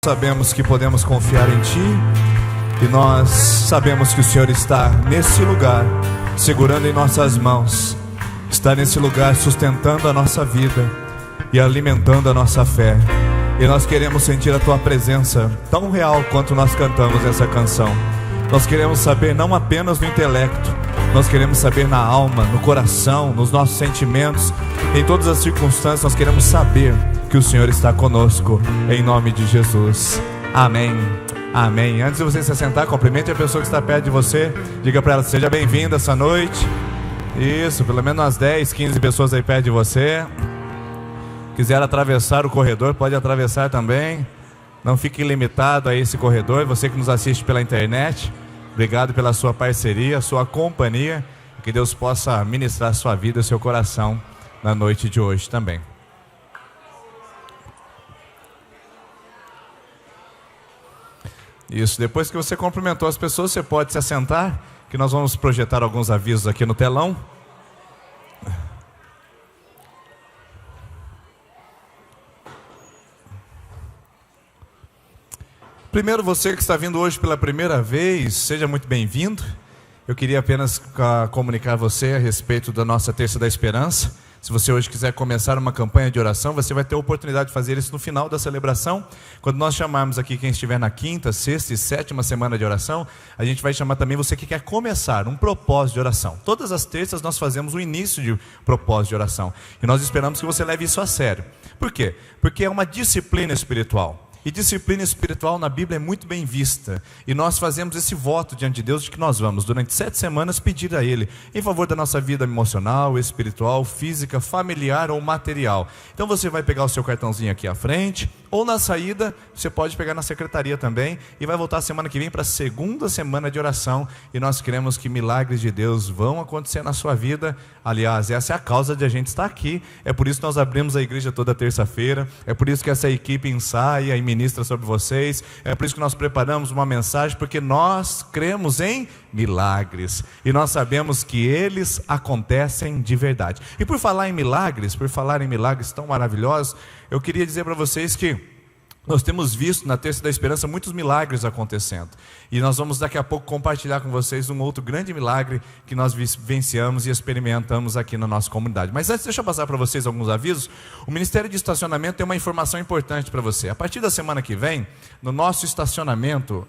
Sabemos que podemos confiar em Ti, e nós sabemos que o Senhor está nesse lugar, segurando em nossas mãos, está nesse lugar sustentando a nossa vida e alimentando a nossa fé. E nós queremos sentir a Tua presença tão real quanto nós cantamos essa canção. Nós queremos saber não apenas no intelecto, nós queremos saber na alma, no coração, nos nossos sentimentos, em todas as circunstâncias. Nós queremos saber que o Senhor está conosco, em nome de Jesus. Amém, amém. Antes de você se sentar, cumprimente a pessoa que está perto de você, diga para ela: seja bem-vinda essa noite. Isso, pelo menos umas 10, 15 pessoas aí perto de você. Quiser atravessar o corredor, pode atravessar também. Não fique limitado a esse corredor. Você que nos assiste pela internet, obrigado pela sua parceria, sua companhia. Que Deus possa ministrar a sua vida e o seu coração na noite de hoje também. Isso, depois que você cumprimentou as pessoas, você pode se assentar, que nós vamos projetar alguns avisos aqui no telão. Primeiro, você que está vindo hoje pela primeira vez, seja muito bem-vindo. Eu queria apenas comunicar a você a respeito da nossa Terça da Esperança. Se você hoje quiser começar uma campanha de oração, você vai ter a oportunidade de fazer isso no final da celebração. Quando nós chamarmos aqui quem estiver na quinta, sexta e sétima semana de oração, a gente vai chamar também você que quer começar um propósito de oração. Todas as terças nós fazemos o início de propósito de oração. E nós esperamos que você leve isso a sério. Por quê? Porque é uma disciplina espiritual. E disciplina espiritual na Bíblia é muito bem vista. E nós fazemos esse voto diante de Deus de que nós vamos, durante 7 semanas, pedir a Ele em favor da nossa vida emocional, espiritual, física, familiar ou material. Então você vai pegar o seu cartãozinho aqui à frente, ou na saída, você pode pegar na secretaria também, e vai voltar semana que vem para a segunda semana de oração. E nós queremos que milagres de Deus vão acontecer na sua vida. Aliás, essa é a causa de a gente estar aqui. É por isso que nós abrimos a igreja toda terça-feira. É por isso que essa equipe ensaia e ministra sobre vocês. É por isso que nós preparamos uma mensagem, porque nós cremos em milagres. E nós sabemos que eles acontecem de verdade. E por falar em milagres tão maravilhosos, eu queria dizer para vocês que nós temos visto na Terça da Esperança muitos milagres acontecendo. E nós vamos daqui a pouco compartilhar com vocês um outro grande milagre que nós vivenciamos e experimentamos aqui na nossa comunidade. Mas antes, deixa eu passar para vocês alguns avisos. O Ministério de Estacionamento tem uma informação importante para você. A partir da semana que vem, no nosso estacionamento,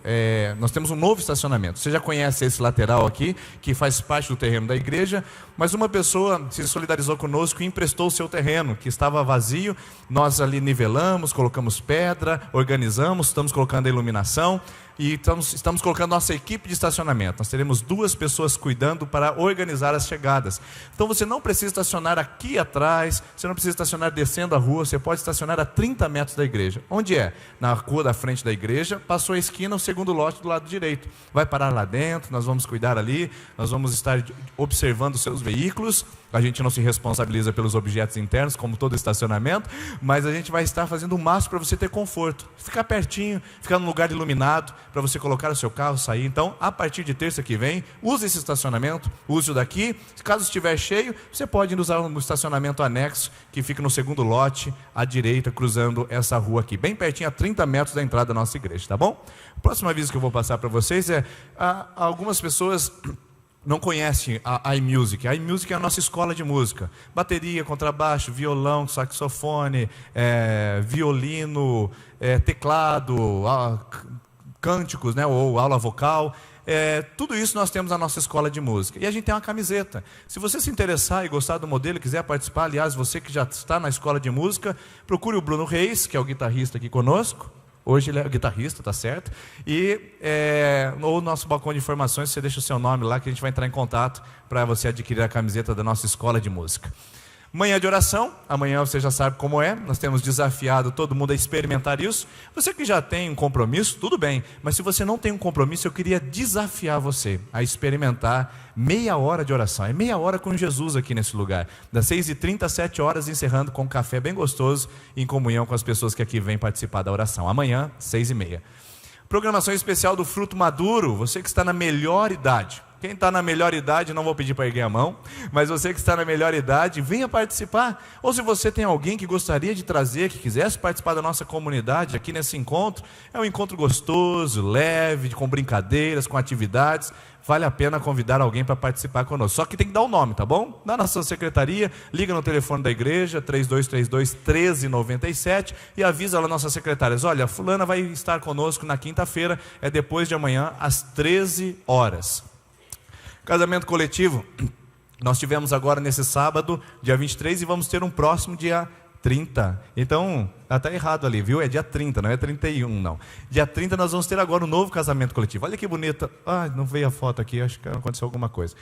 nós temos um novo estacionamento. Você já conhece esse lateral aqui, que faz parte do terreno da igreja, mas uma pessoa se solidarizou conosco e emprestou o seu terreno, que estava vazio. Nós ali nivelamos, colocamos pedra, organizamos, estamos colocando a iluminação e estamos colocando nossa equipe de estacionamento. Nós teremos 2 pessoas cuidando para organizar as chegadas. Então você não precisa estacionar aqui atrás, você não precisa estacionar descendo a rua, você pode estacionar a 30 metros da igreja. Onde é? Na rua da frente da igreja, passou a esquina, o segundo lote do lado direito. Vai parar lá dentro, nós vamos cuidar ali, nós vamos estar observando os seus veículos. A gente não se responsabiliza pelos objetos internos, como todo estacionamento, mas a gente vai estar fazendo o máximo para você ter conforto, ficar pertinho, ficar num lugar iluminado, para você colocar o seu carro, sair. Então, a partir de terça que vem, use esse estacionamento, use o daqui. Caso estiver cheio, você pode usar um estacionamento anexo, que fica no segundo lote, à direita, cruzando essa rua aqui, bem pertinho, a 30 metros da entrada da nossa igreja, tá bom? O próximo aviso que eu vou passar para vocês é, algumas pessoas não conhecem a iMusic. A iMusic é a nossa escola de música. Bateria, contrabaixo, violão, saxofone, violino, teclado, cânticos, né, ou aula vocal. Tudo isso nós temos na nossa escola de música. E a gente tem uma camiseta. Se você se interessar e gostar do modelo e quiser participar, aliás, você que já está na escola de música, procure o Bruno Reis, que é o guitarrista aqui conosco. Hoje ele é guitarrista, tá certo? E no nosso balcão de informações, você deixa o seu nome lá, que a gente vai entrar em contato para você adquirir a camiseta da nossa escola de música. Manhã de oração, amanhã você já sabe como é, nós temos desafiado todo mundo a experimentar isso. Você que já tem um compromisso, tudo bem, mas se você não tem um compromisso, eu queria desafiar você a experimentar meia hora de oração. É meia hora com Jesus aqui nesse lugar, das 6h30 às 7 horas, encerrando com um café bem gostoso, em comunhão com as pessoas que aqui vêm participar da oração. Amanhã, 6h30. Programação especial do Fruto Maduro, você que está na melhor idade. Quem está na melhor idade, não vou pedir para erguer a mão, mas você que está na melhor idade, venha participar. Ou se você tem alguém que gostaria de trazer, que quisesse participar da nossa comunidade aqui nesse encontro, é um encontro gostoso, leve, com brincadeiras, com atividades. Vale a pena convidar alguém para participar conosco. Só que tem que dar o nome, tá bom? Na nossa secretaria, liga no telefone da igreja, 3232-1397, e avisa lá nossas secretárias: olha, fulana vai estar conosco na quinta-feira, é depois de amanhã, às 13 horas. Casamento coletivo, nós tivemos agora nesse sábado, dia 23, e vamos ter um próximo dia 30. Então, está errado ali, viu? É dia 30, não é 31, não. Dia 30 nós vamos ter agora um novo casamento coletivo. Olha que bonita. Ah, não veio a foto aqui, acho que aconteceu alguma coisa.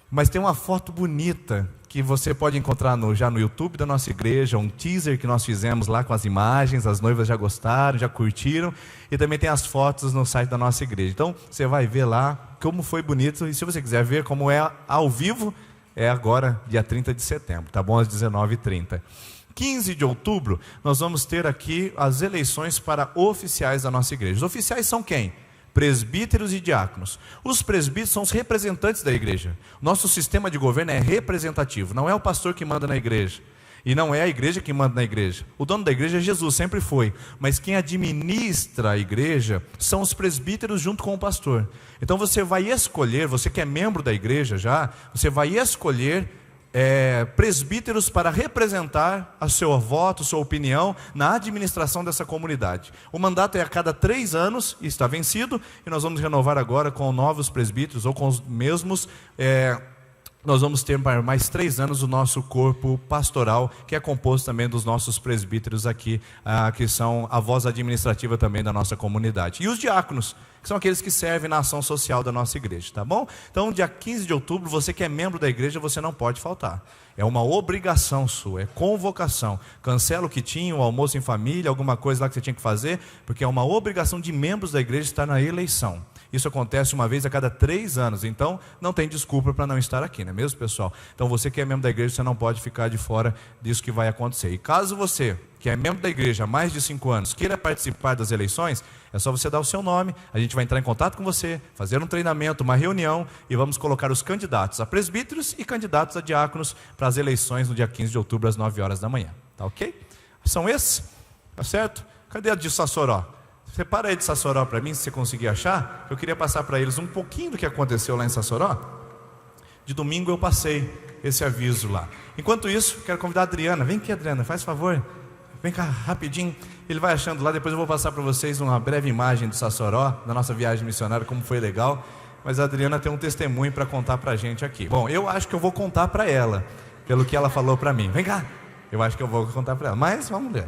Mas tem uma foto bonita que você pode encontrar já no YouTube da nossa igreja, um teaser que nós fizemos lá com as imagens, as noivas já gostaram, já curtiram, e também tem as fotos no site da nossa igreja. Então, você vai ver lá como foi bonito, e se você quiser ver como é ao vivo, é agora, dia 30 de setembro, tá bom? Às 19h30. 15 de outubro, nós vamos ter aqui as eleições para oficiais da nossa igreja. Os oficiais são quem? Presbíteros e diáconos. Os presbíteros são os representantes da igreja. Nosso sistema de governo é representativo, não é o pastor que manda na igreja, e não é a igreja que manda na igreja. O dono da igreja é Jesus, sempre foi, mas quem administra a igreja são os presbíteros junto com o pastor. Então você vai escolher, você que é membro da igreja já, você vai escolher presbíteros para representar a seu voto, sua opinião na administração dessa comunidade. O mandato é a cada 3 anos e está vencido, e nós vamos renovar agora com novos presbíteros ou com os mesmos. Nós vamos ter mais 3 anos o nosso corpo pastoral, que é composto também dos nossos presbíteros aqui, que são a voz administrativa também da nossa comunidade. E os diáconos, que são aqueles que servem na ação social da nossa igreja, tá bom? Então, dia 15 de outubro, você que é membro da igreja, você não pode faltar. É uma obrigação sua, é convocação. Cancela o que tinha, o almoço em família, alguma coisa lá que você tinha que fazer, porque é uma obrigação de membros da igreja estar na eleição. Isso acontece uma vez a cada 3 anos, então não tem desculpa para não estar aqui, não é mesmo, pessoal? Então você que é membro da igreja, você não pode ficar de fora disso que vai acontecer. E caso você, que é membro da igreja há mais de 5 anos, queira participar das eleições, é só você dar o seu nome, a gente vai entrar em contato com você, fazer um treinamento, uma reunião, e vamos colocar os candidatos a presbíteros e candidatos a diáconos para as eleições no dia 15 de outubro, às 9 horas da manhã. Tá ok? São esses? Tá certo? Cadê a de Sassoró? Separa aí de Sassoró para mim, se você conseguir achar. Eu queria passar para eles um pouquinho do que aconteceu lá em Sassoró. De domingo eu passei esse aviso lá. Enquanto isso, quero convidar a Adriana. Vem aqui, Adriana, faz favor. Vem cá, rapidinho. Ele vai achando lá, depois eu vou passar para vocês uma breve imagem de Sassoró, da nossa viagem missionária, como foi legal. Mas a Adriana tem um testemunho para contar para a gente aqui. Bom, eu acho que eu vou contar para ela, pelo que ela falou para mim. Vem cá. Eu acho que eu vou contar para ela, mas vamos ver.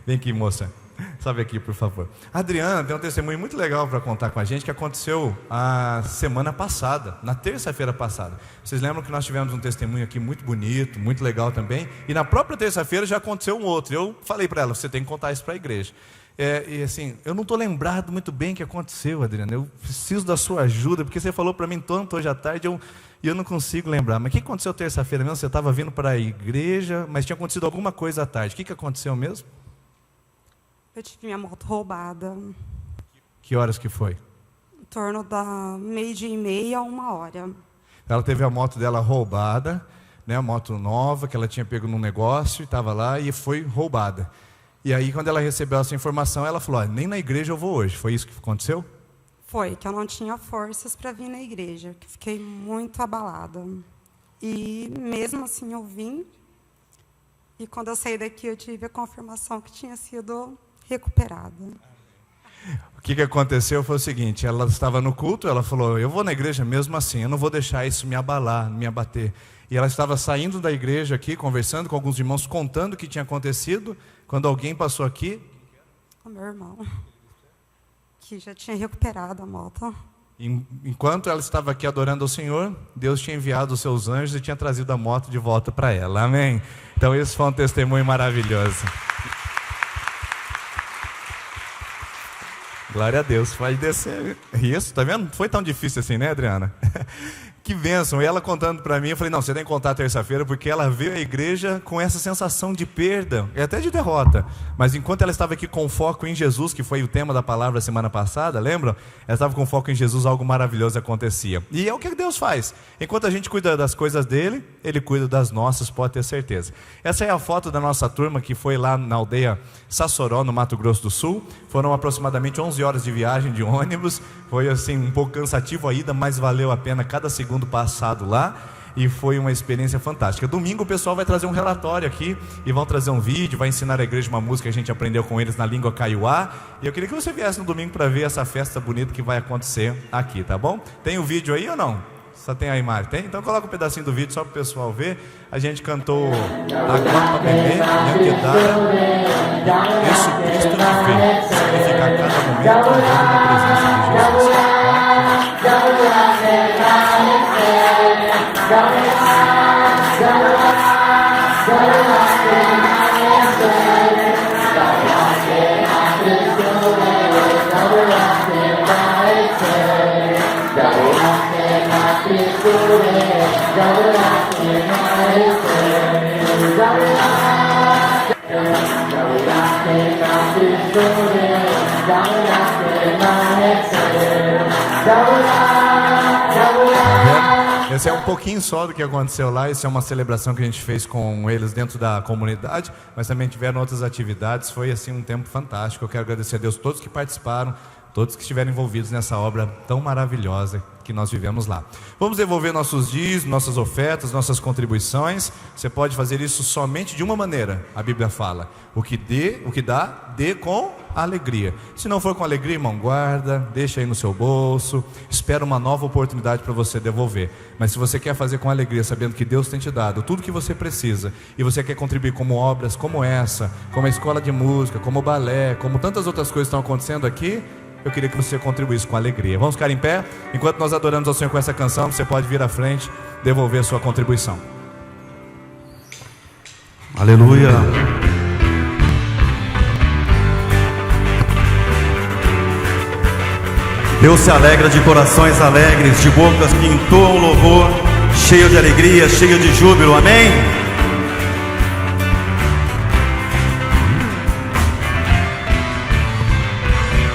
Vem aqui, moça. Sobe aqui, por favor. A Adriana tem um testemunho muito legal para contar com a gente, que aconteceu a semana passada, na terça-feira passada. Vocês lembram que nós tivemos um testemunho aqui muito bonito, muito legal também, e na própria terça-feira já aconteceu um outro. Eu falei para ela: você tem que contar isso para a igreja. E assim, eu não estou lembrado muito bem o que aconteceu, Adriana. Eu preciso da sua ajuda, porque você falou para mim tanto hoje à tarde, e eu não consigo lembrar. Mas o que aconteceu terça-feira mesmo? Você estava vindo para a igreja, mas tinha acontecido alguma coisa à tarde. O que aconteceu mesmo? Eu tive minha moto roubada. Que horas que foi? Em torno da 12h30 a 1h. Ela teve a moto dela roubada, né, a moto nova, que ela tinha pego num negócio e estava lá, e foi roubada. E aí, quando ela recebeu essa informação, ela falou: nem na igreja eu vou hoje. Foi isso que aconteceu? Foi, que eu não tinha forças para vir na igreja, que fiquei muito abalada. E mesmo assim eu vim, e quando eu saí daqui eu tive a confirmação que tinha sido recuperada. O que aconteceu foi o seguinte: ela estava no culto, ela falou: eu vou na igreja mesmo assim, eu não vou deixar isso me abalar, me abater. E ela estava saindo da igreja aqui, conversando com alguns irmãos, contando o que tinha acontecido, quando alguém passou aqui. O meu irmão, que já tinha recuperado a moto. Enquanto ela estava aqui adorando ao Senhor, Deus tinha enviado os seus anjos e tinha trazido a moto de volta para ela. Amém? Então esse foi um testemunho maravilhoso. Glória a Deus. Pode descer. Isso, tá vendo? Não foi tão difícil assim, né, Adriana? Que bênção. E ela contando para mim, eu falei, não, você tem que contar terça-feira, porque ela veio à igreja com essa sensação de perda, e até de derrota. Mas enquanto ela estava aqui com foco em Jesus, que foi o tema da palavra semana passada, lembram? Ela estava com foco em Jesus, algo maravilhoso acontecia. E é o que Deus faz. Enquanto a gente cuida das coisas dele, Ele cuida das nossas, pode ter certeza. Essa é a foto da nossa turma que foi lá na aldeia Sassoró, no Mato Grosso do Sul. Foram aproximadamente 11 horas de viagem de ônibus. Foi assim um pouco cansativo a ida, mas valeu a pena cada segundo passado lá, e foi uma experiência fantástica. Domingo o pessoal vai trazer um relatório aqui, e vão trazer um vídeo, vai ensinar a igreja uma música que a gente aprendeu com eles na língua kaiowá, e eu queria que você viesse no domingo para ver essa festa bonita que vai acontecer aqui, tá bom? Tem o vídeo aí ou não? Só tem a imagem? Tem? Então coloca um pedacinho do vídeo só para o pessoal ver. A gente cantou Agora Bebê, Yesu Cristo de Fé, significa a cada momento andando na presença de Jesus. Esse é um pouquinho só do que aconteceu lá. Isso é uma celebração que a gente fez com eles dentro da comunidade, mas também tiveram outras atividades. Foi assim um tempo fantástico. Eu quero agradecer a Deus, todos que participaram, todos que estiveram envolvidos nessa obra tão maravilhosa que nós vivemos lá. Vamos devolver nossos dízimos, nossas ofertas, nossas contribuições. Você pode fazer isso somente de uma maneira. A Bíblia fala: o que dá, dê com alegria. Se não for com alegria, irmão, guarda, deixa aí no seu bolso, espera uma nova oportunidade para você devolver. Mas se você quer fazer com alegria, sabendo que Deus tem te dado tudo que você precisa, e você quer contribuir como obras como essa, como a escola de música, como o balé, como tantas outras coisas que estão acontecendo aqui, eu queria que você contribuísse com alegria. Vamos ficar em pé? Enquanto nós adoramos ao Senhor com essa canção, você pode vir à frente, devolver a sua contribuição. Aleluia. Deus se alegra de corações alegres, de bocas que entoam louvor, cheio de alegria, cheio de júbilo. Amém?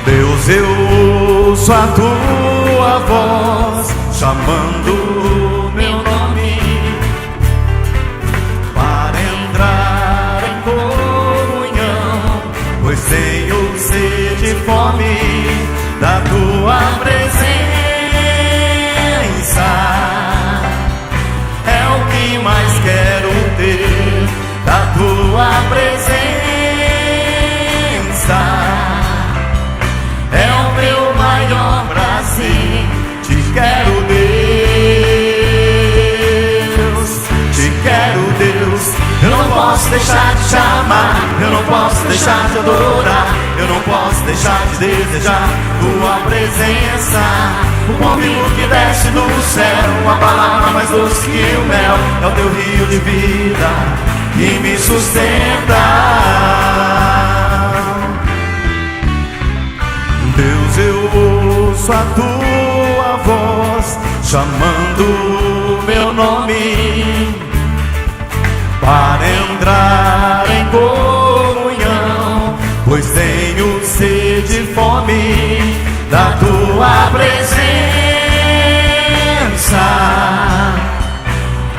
Deus, eu ouço a tua voz chamando meu nome para entrar em comunhão, pois tenho sede e fome da tua presença. É o que mais quero ter, da tua presença. É o meu maior prazer. Te quero, Deus, te quero, Deus. Eu não posso deixar de te amar, eu não posso deixar de adorar, eu não posso deixar de desejar tua presença. O pão vivo que desce do céu, a palavra mais doce que o mel, é o teu rio de vida que me sustenta. Deus, eu ouço a tua voz chamando meu nome para entrar em comunhão, pois tenho sede e fome da tua presença.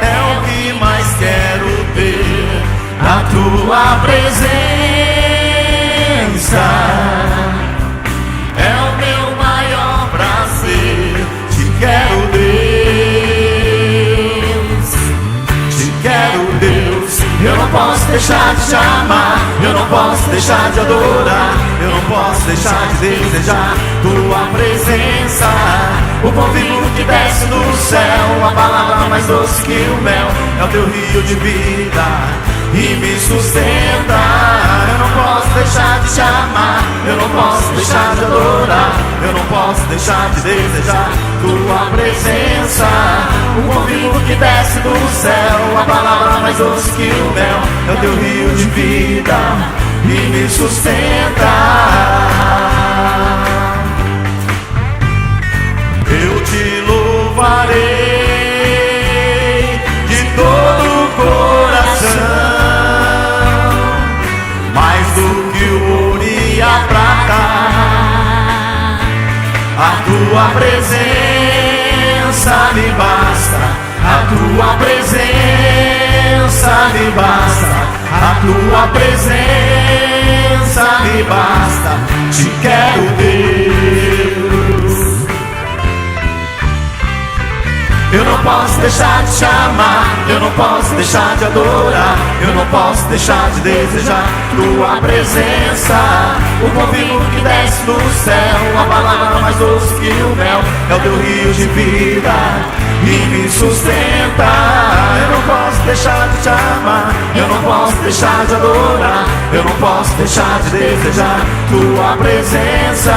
É o que mais quero ter, a tua presença. É o meu maior prazer. Te quero, Deus, te quero, Deus. Eu não posso deixar de te amar, eu não posso deixar de adorar, eu não posso deixar de desejar tua presença. O pão vivo que desce do céu, a palavra mais doce que o mel, é o teu rio de vida e me sustenta. Eu não posso deixar de te amar, eu não posso deixar de adorar, eu não posso deixar de desejar tua presença. O pão vivo que desce do céu, a palavra mais doce que o mel, é o teu rio de vida e me sustenta. Eu te louvarei me basta, a tua presença me basta. Te quero, Deus. Eu não posso deixar de te amar, eu não posso deixar de adorar, eu não posso deixar de desejar tua presença. O pão vivo que desce do céu, a palavra mais doce que o mel, é o teu rio de vida e me sustenta. Eu não posso deixar de te amar, eu não posso deixar de adorar, eu não posso deixar de desejar tua presença.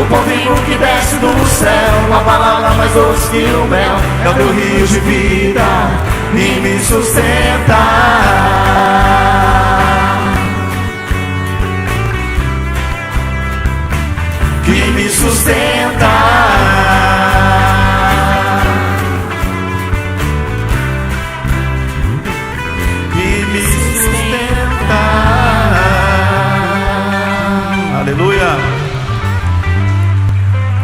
O pão vivo que desce do céu, a palavra mais doce que o mel, é o teu rio de vida e me sustenta. Que me sustenta. Que me sustenta. Aleluia.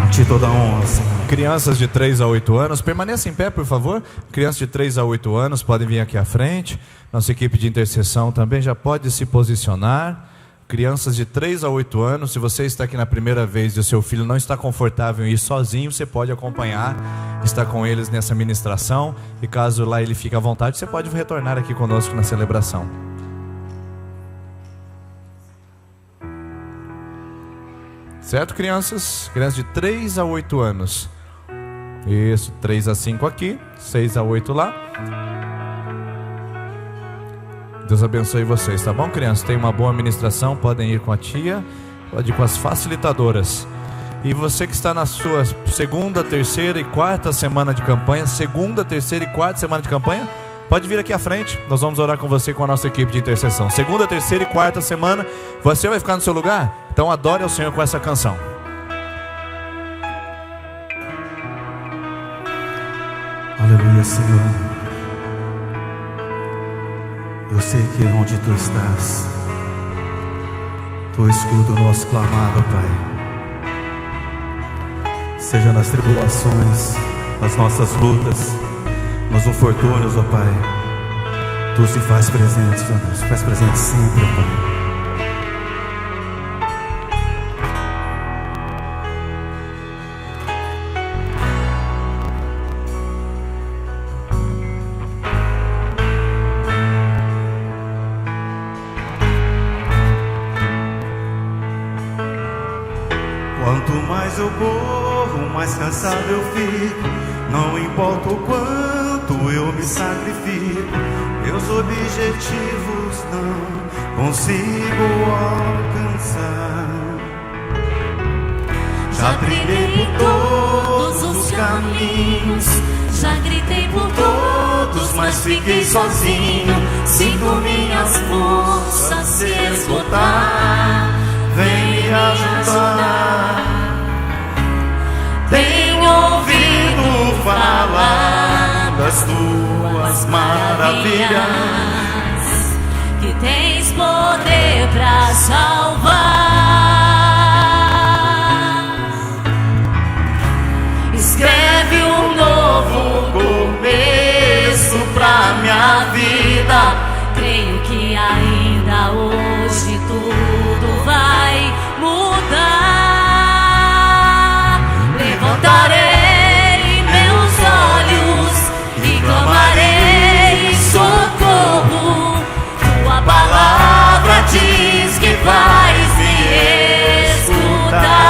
A ti toda a honra, Senhor. Crianças de 3 a 8 anos, permaneçam em pé, por favor. Crianças de 3 a 8 anos podem vir aqui à frente. Nossa equipe de intercessão também já pode se posicionar. Crianças de 3 a 8 anos, se você está aqui na primeira vez e o seu filho não está confortável em ir sozinho, você pode acompanhar, estar com eles nessa ministração. E caso lá ele fique à vontade, você pode retornar aqui conosco na celebração. Certo, crianças? Crianças de 3 a 8 anos. Isso, 3 a 5 aqui, 6 a 8 lá. Deus abençoe vocês, tá bom, crianças? Tem uma boa ministração, podem ir com a tia, pode ir com as facilitadoras. E você que está na sua segunda, terceira e quarta semana de campanha, segunda, terceira e quarta semana de campanha, pode vir aqui à frente, nós vamos orar com você, com a nossa equipe de intercessão. Segunda, terceira e quarta semana, você vai ficar no seu lugar? Então adore ao Senhor com essa canção. Aleluia, Senhor. Eu sei que onde Tu estás, Tu escuta o nosso clamado, Pai. Seja nas tribulações, nas nossas lutas, nos infortúnios, ó Pai, Tu se faz presente, ó Deus, faz presente sempre, ó Pai. Quanto mais eu corro, mais cansado eu fico. Não importa o quanto eu me sacrifico, meus objetivos não consigo alcançar. Já trilhei por todos os caminhos, já gritei por todos, mas fiquei sozinho. Sinto minhas forças se esgotar. Vem me ajudar. Tenho ouvido falar das Tuas maravilhas, que tens poder pra salvar. Escreve um novo começo pra minha vida. Creio que ainda hoje tudo vai mudar. Levantarei meus olhos e clamarei socorro. Tua palavra diz que vais me escutar.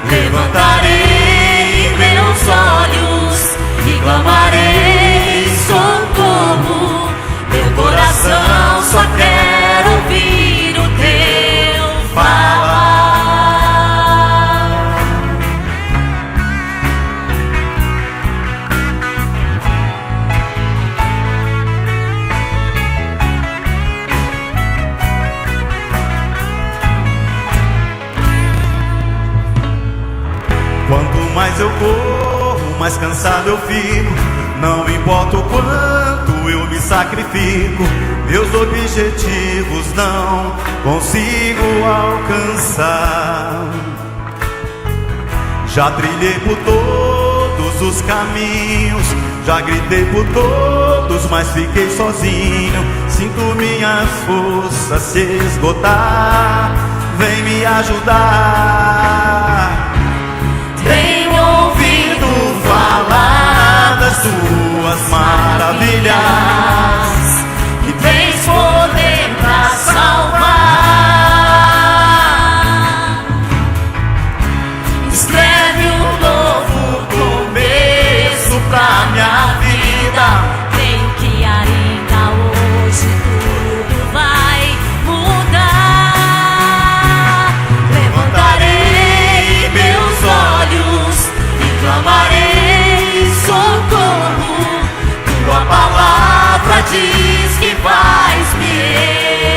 Levantarei meus olhos e clamarei socorro. Meu coração só quer ouvir o Teu falar. Quanto mais eu corro, mais cansado eu fico. Não importa o quanto eu me sacrifico, meus objetivos não consigo alcançar. Já trilhei por todos os caminhos, já gritei por todos, olhos, mas fiquei sozinho. Sinto minhas forças se esgotar. Vem me ajudar. Tenho ouvido falar das tuas maravilhas, que tens poder pra salvar. Escreve um novo começo pra minha vida. Creio que ainda hoje tudo vai mudar. Levantarei meus olhos e clamarei socorro. Tua palavra diz que vais me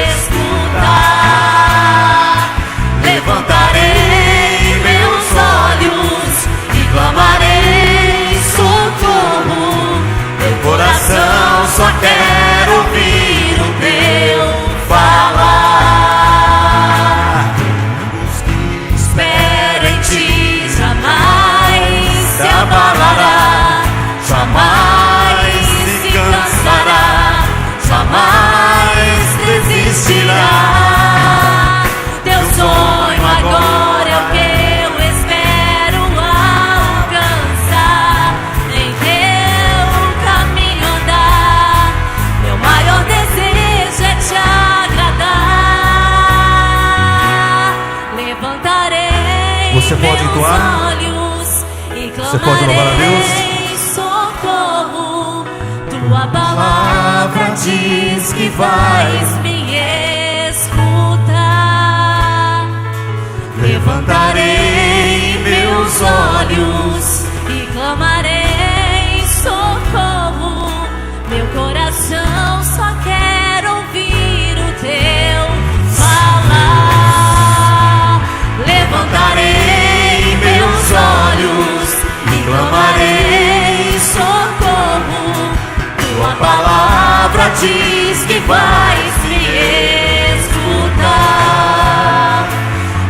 escutar. Levantarei meus olhos e clamarei socorro. Meu coração só quer ouvir o teu falar. Os que Espera em ti, jamais se abalará, jamais se cansará, jamais desistirá. Teu sonho agora é o que eu espero alcançar. Em teu caminho andar, meu maior desejo é te agradar. Levantarei Você pode meus entoar? olhos e Você pode louvar a Deus? clamarei socorro. Tua palavra diz que vais me escutar. Levantarei meus olhos e clamarei socorro. Meu coração só quer ouvir o teu falar. Levantarei meus olhos e clamarei socorro. Tua palavra diz que vais me escutar.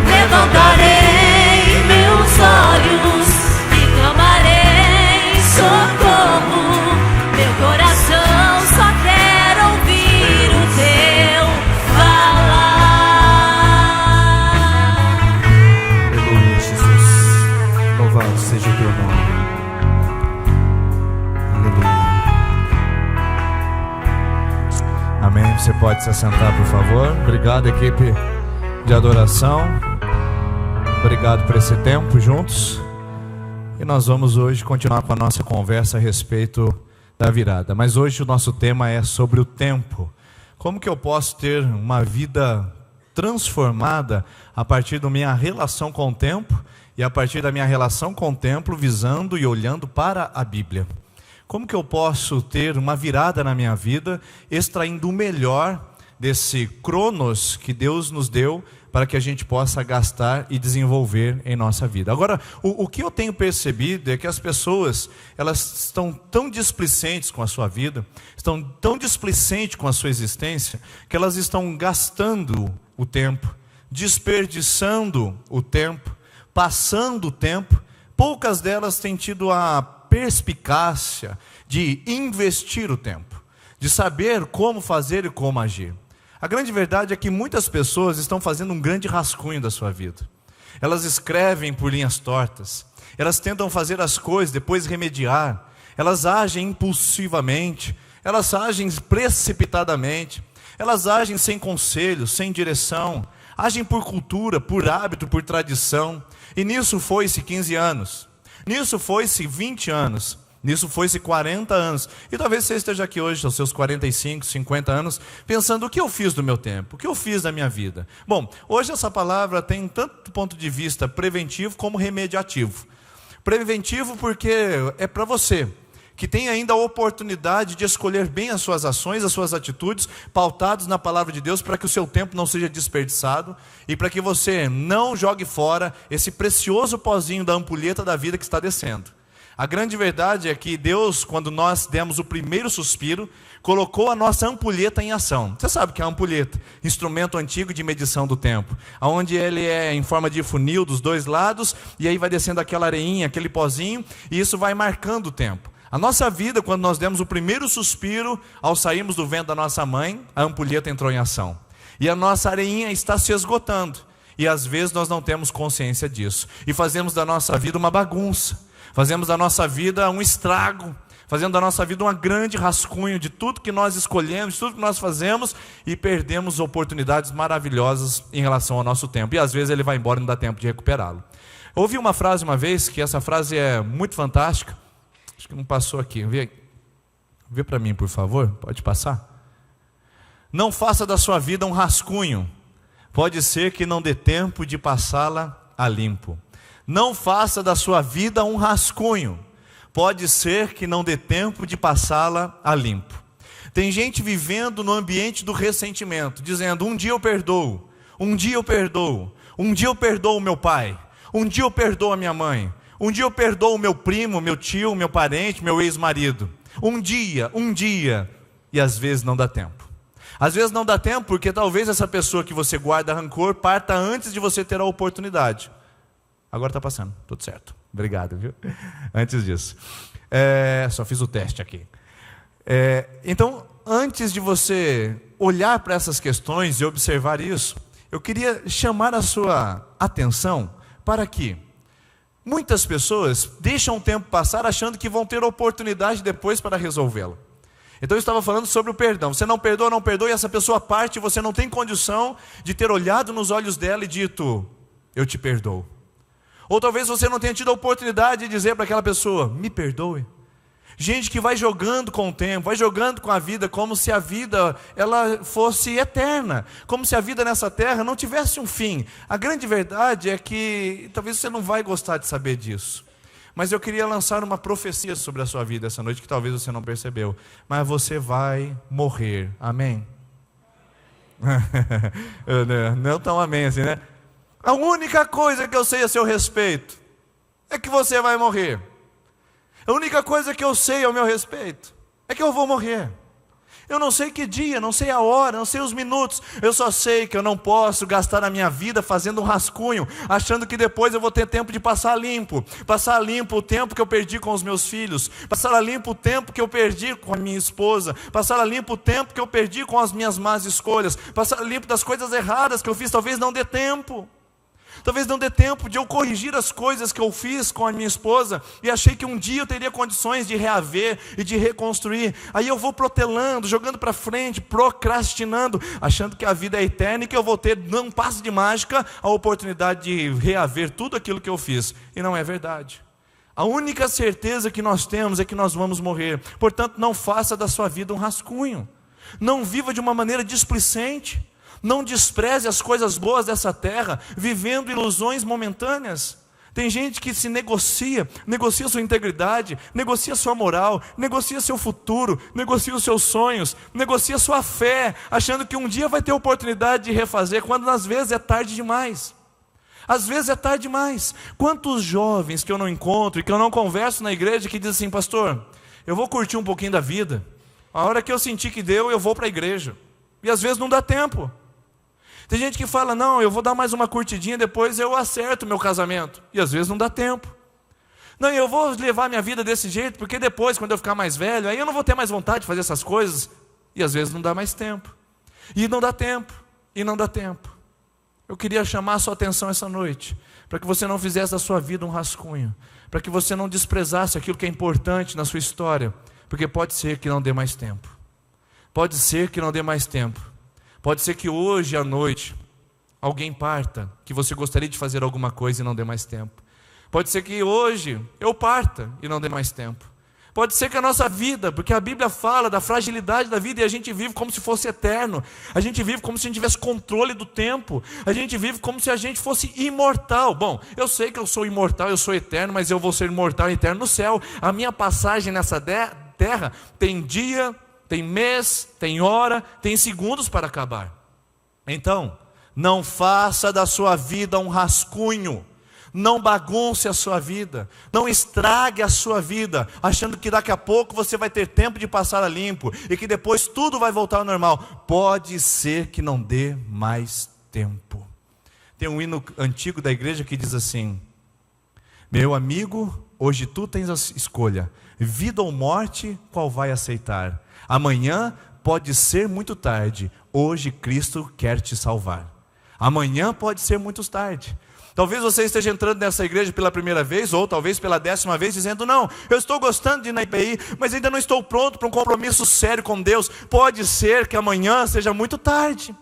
Levantarei meus olhos e clamarei socorro. Meu coração só quer ouvir o teu falar. Aleluia, Jesus. Louvado seja o teu nome. Aleluia. Amém. Você pode se assentar, por favor. Obrigado, equipe de adoração. Obrigado por esse tempo juntos. E nós vamos hoje continuar com a nossa conversa a respeito da virada. Mas hoje o nosso tema é sobre o tempo. Como que eu posso ter uma vida transformada a partir da minha relação com o tempo e a partir da minha relação com o templo, visando e olhando para a Bíblia? Como que eu posso ter uma virada na minha vida, extraindo o melhor desse cronos que Deus nos deu para que a gente possa gastar e desenvolver em nossa vida? Agora, o que eu tenho percebido é que as pessoas, elas estão tão displicentes com a sua vida, estão tão displicentes com a sua existência, que elas estão gastando o tempo, desperdiçando o tempo, passando o tempo. Poucas delas têm tido a perspicácia de investir o tempo, de saber como fazer e como agir. A grande verdade é que muitas pessoas estão fazendo um grande rascunho da sua vida. Elas escrevem por linhas tortas, elas tentam fazer as coisas, depois remediar, elas agem impulsivamente, elas agem precipitadamente, elas agem sem conselho, sem direção, agem por cultura, por hábito, por tradição. E nisso foi-se 15 anos, nisso foi-se 20 anos, nisso foi-se 40 anos. E talvez você esteja aqui hoje, aos seus 45, 50 anos, pensando: o que eu fiz do meu tempo? O que eu fiz da minha vida? Bom, hoje essa palavra tem tanto ponto de vista preventivo como remediativo. Preventivo porque é para você que tem ainda a oportunidade de escolher bem as suas ações, as suas atitudes, pautados na palavra de Deus, para que o seu tempo não seja desperdiçado e para que você não jogue fora esse precioso pozinho da ampulheta da vida que está descendo. A grande verdade é que Deus, quando nós demos o primeiro suspiro, colocou a nossa ampulheta em ação. Você sabe o que é a ampulheta? Instrumento antigo de medição do tempo, onde ele é em forma de funil dos dois lados, e aí vai descendo aquela areinha, aquele pozinho, e isso vai marcando o tempo. A nossa vida, quando nós demos o primeiro suspiro, ao sairmos do ventre da nossa mãe, a ampulheta entrou em ação. E a nossa areinha está se esgotando. E às vezes nós não temos consciência disso. E fazemos da nossa vida uma bagunça. Fazemos da nossa vida um estrago. Fazendo da nossa vida um grande rascunho de tudo que nós escolhemos, de tudo que nós fazemos. E perdemos oportunidades maravilhosas em relação ao nosso tempo. E às vezes ele vai embora e não dá tempo de recuperá-lo. Eu ouvi uma frase uma vez, que essa frase é muito fantástica. Acho que não passou aqui. Vê para mim, por favor. Pode passar? Não faça da sua vida um rascunho. Pode ser que não dê tempo de passá-la a limpo. Não faça da sua vida um rascunho. Pode ser que não dê tempo de passá-la a limpo. Tem gente vivendo no ambiente do ressentimento, dizendo: um dia eu perdoo, um dia eu perdoo, um dia eu perdoo o meu pai, um dia eu perdoo a minha mãe, um dia eu perdoo o meu primo, meu tio, meu parente, meu ex-marido. Um dia, e às vezes não dá tempo. Às vezes não dá tempo porque talvez essa pessoa que você guarda rancor parta antes de você ter a oportunidade. Agora está passando, tudo certo. Obrigado, viu? Antes disso. Só fiz o teste aqui. Então, antes de você olhar para essas questões e observar isso, eu queria chamar a sua atenção para que muitas pessoas deixam o tempo passar achando que vão ter oportunidade depois para resolvê-lo. Então eu estava falando sobre o perdão. Você não perdoa, e essa pessoa parte e você não tem condição de ter olhado nos olhos dela e dito: eu te perdoo. Ou talvez você não tenha tido a oportunidade de dizer para aquela pessoa: me perdoe. Gente que vai jogando com o tempo, vai jogando com a vida, como se a vida ela fosse eterna, como se a vida nessa terra não tivesse um fim. A grande verdade é que talvez você não vai gostar de saber disso, mas eu queria lançar uma profecia sobre a sua vida essa noite, que talvez você não percebeu. Mas você vai morrer, amém? Não tão amém assim, né? A única coisa que eu sei a seu respeito é que você vai morrer. A única coisa que eu sei ao meu respeito é que eu vou morrer. Eu não sei que dia, não sei a hora, não sei os minutos. Eu só sei que eu não posso gastar a minha vida fazendo um rascunho, achando que depois eu vou ter tempo de passar limpo. Passar limpo o tempo que eu perdi com os meus filhos. Passar limpo o tempo que eu perdi com a minha esposa. Passar limpo o tempo que eu perdi com as minhas más escolhas. Passar limpo das coisas erradas que eu fiz. Talvez não dê tempo. Talvez não dê tempo de eu corrigir as coisas que eu fiz com a minha esposa e achei que um dia eu teria condições de reaver e de reconstruir. Aí eu vou protelando, jogando para frente, procrastinando, achando que a vida é eterna e que eu vou ter, num passe de mágica, a oportunidade de reaver tudo aquilo que eu fiz. E não é verdade. A única certeza que nós temos é que nós vamos morrer. Portanto, não faça da sua vida um rascunho. Não viva de uma maneira displicente. Não despreze as coisas boas dessa terra, vivendo ilusões momentâneas. Tem gente que se negocia sua integridade, negocia sua moral, negocia seu futuro, negocia os seus sonhos, negocia sua fé, achando que um dia vai ter oportunidade de refazer, quando às vezes é tarde demais. Às vezes é tarde demais. Quantos jovens que eu não encontro e que eu não converso na igreja que dizem assim: pastor, eu vou curtir um pouquinho da vida, a hora que eu sentir que deu, eu vou para a igreja. E às vezes não dá tempo. Tem gente que fala: não, eu vou dar mais uma curtidinha, depois eu acerto o meu casamento. E às vezes não dá tempo. Não, eu vou levar minha vida desse jeito, porque depois, quando eu ficar mais velho, aí eu não vou ter mais vontade de fazer essas coisas. E às vezes não dá mais tempo. E não dá tempo. E não dá tempo. Eu queria chamar a sua atenção essa noite, para que você não fizesse da sua vida um rascunho, para que você não desprezasse aquilo que é importante na sua história, porque pode ser que não dê mais tempo. Pode ser que não dê mais tempo. Pode ser que hoje à noite alguém parta, que você gostaria de fazer alguma coisa e não dê mais tempo. Pode ser que hoje eu parta e não dê mais tempo. Pode ser que a nossa vida, porque a Bíblia fala da fragilidade da vida e a gente vive como se fosse eterno. A gente vive como se a gente tivesse controle do tempo. A gente vive como se a gente fosse imortal. Bom, eu sei que eu sou imortal, eu sou eterno, mas eu vou ser imortal e eterno no céu. A minha passagem nessa terra tem dia, tem mês, tem hora, tem segundos para acabar. Então, não faça da sua vida um rascunho. Não bagunce a sua vida. Não estrague a sua vida, achando que daqui a pouco você vai ter tempo de passar a limpo e que depois tudo vai voltar ao normal. Pode ser que não dê mais tempo. Tem um hino antigo da igreja que diz assim: meu amigo, hoje tu tens a escolha Vida ou morte, qual vai aceitar? Amanhã pode ser muito tarde, hoje Cristo quer te salvar. Amanhã pode ser muito tarde. Talvez você esteja entrando nessa igreja pela primeira vez, ou talvez pela 10ª vez, dizendo: não, eu estou gostando de ir na IPI, mas ainda não estou pronto para um compromisso sério com Deus. Pode ser que amanhã seja muito tarde.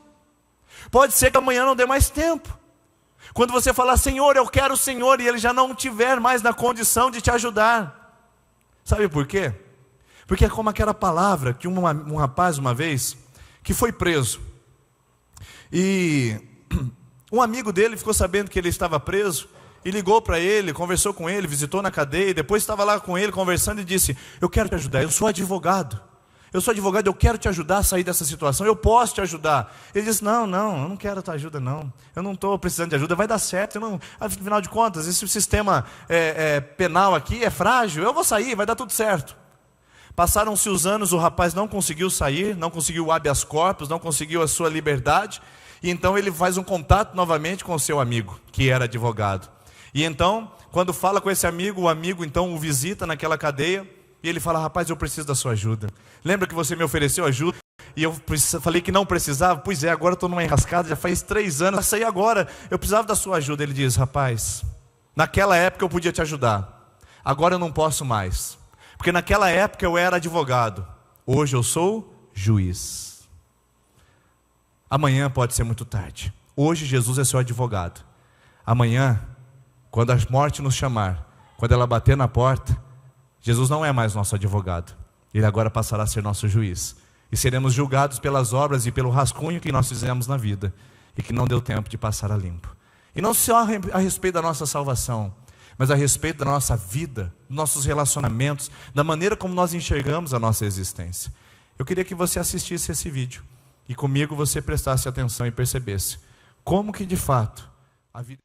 Pode ser que amanhã não dê mais tempo. Quando você falar: Senhor, eu quero o Senhor, e Ele já não estiver mais na condição de te ajudar. Sabe por quê? Porque é como aquela palavra que um rapaz uma vez, que foi preso, e um amigo dele ficou sabendo que ele estava preso, e ligou para ele, conversou com ele, visitou na cadeia, e depois estava lá com ele conversando e disse: eu quero te ajudar, eu sou advogado, eu quero te ajudar a sair dessa situação, eu posso te ajudar. Ele disse: não, eu não quero tua ajuda não, eu não estou precisando de ajuda, vai dar certo, afinal de contas, esse sistema penal aqui é frágil, eu vou sair, vai dar tudo certo. Passaram-se os anos, o rapaz não conseguiu sair, não conseguiu o habeas corpus, não conseguiu a sua liberdade, e então ele faz um contato novamente com o seu amigo, que era advogado. E então, quando fala com esse amigo, o amigo então o visita naquela cadeia, e ele fala: rapaz, eu preciso da sua ajuda. Lembra que você me ofereceu ajuda? E eu falei que não precisava? Pois é, agora estou numa enrascada, já faz 3 anos, saí agora, eu precisava da sua ajuda. Ele diz: rapaz, naquela época eu podia te ajudar, agora eu não posso mais. Porque naquela época eu era advogado, hoje eu sou juiz. Amanhã pode ser muito tarde. Hoje Jesus é seu advogado. Amanhã, quando a morte nos chamar, quando ela bater na porta, Jesus não é mais nosso advogado. Ele agora passará a ser nosso juiz. E seremos julgados pelas obras e pelo rascunho que nós fizemos na vida, e que não deu tempo de passar a limpo. E não só a respeito da nossa salvação, mas a respeito da nossa vida, dos nossos relacionamentos, da maneira como nós enxergamos a nossa existência. Eu queria que você assistisse esse vídeo, e comigo você prestasse atenção e percebesse como que de fato a vida...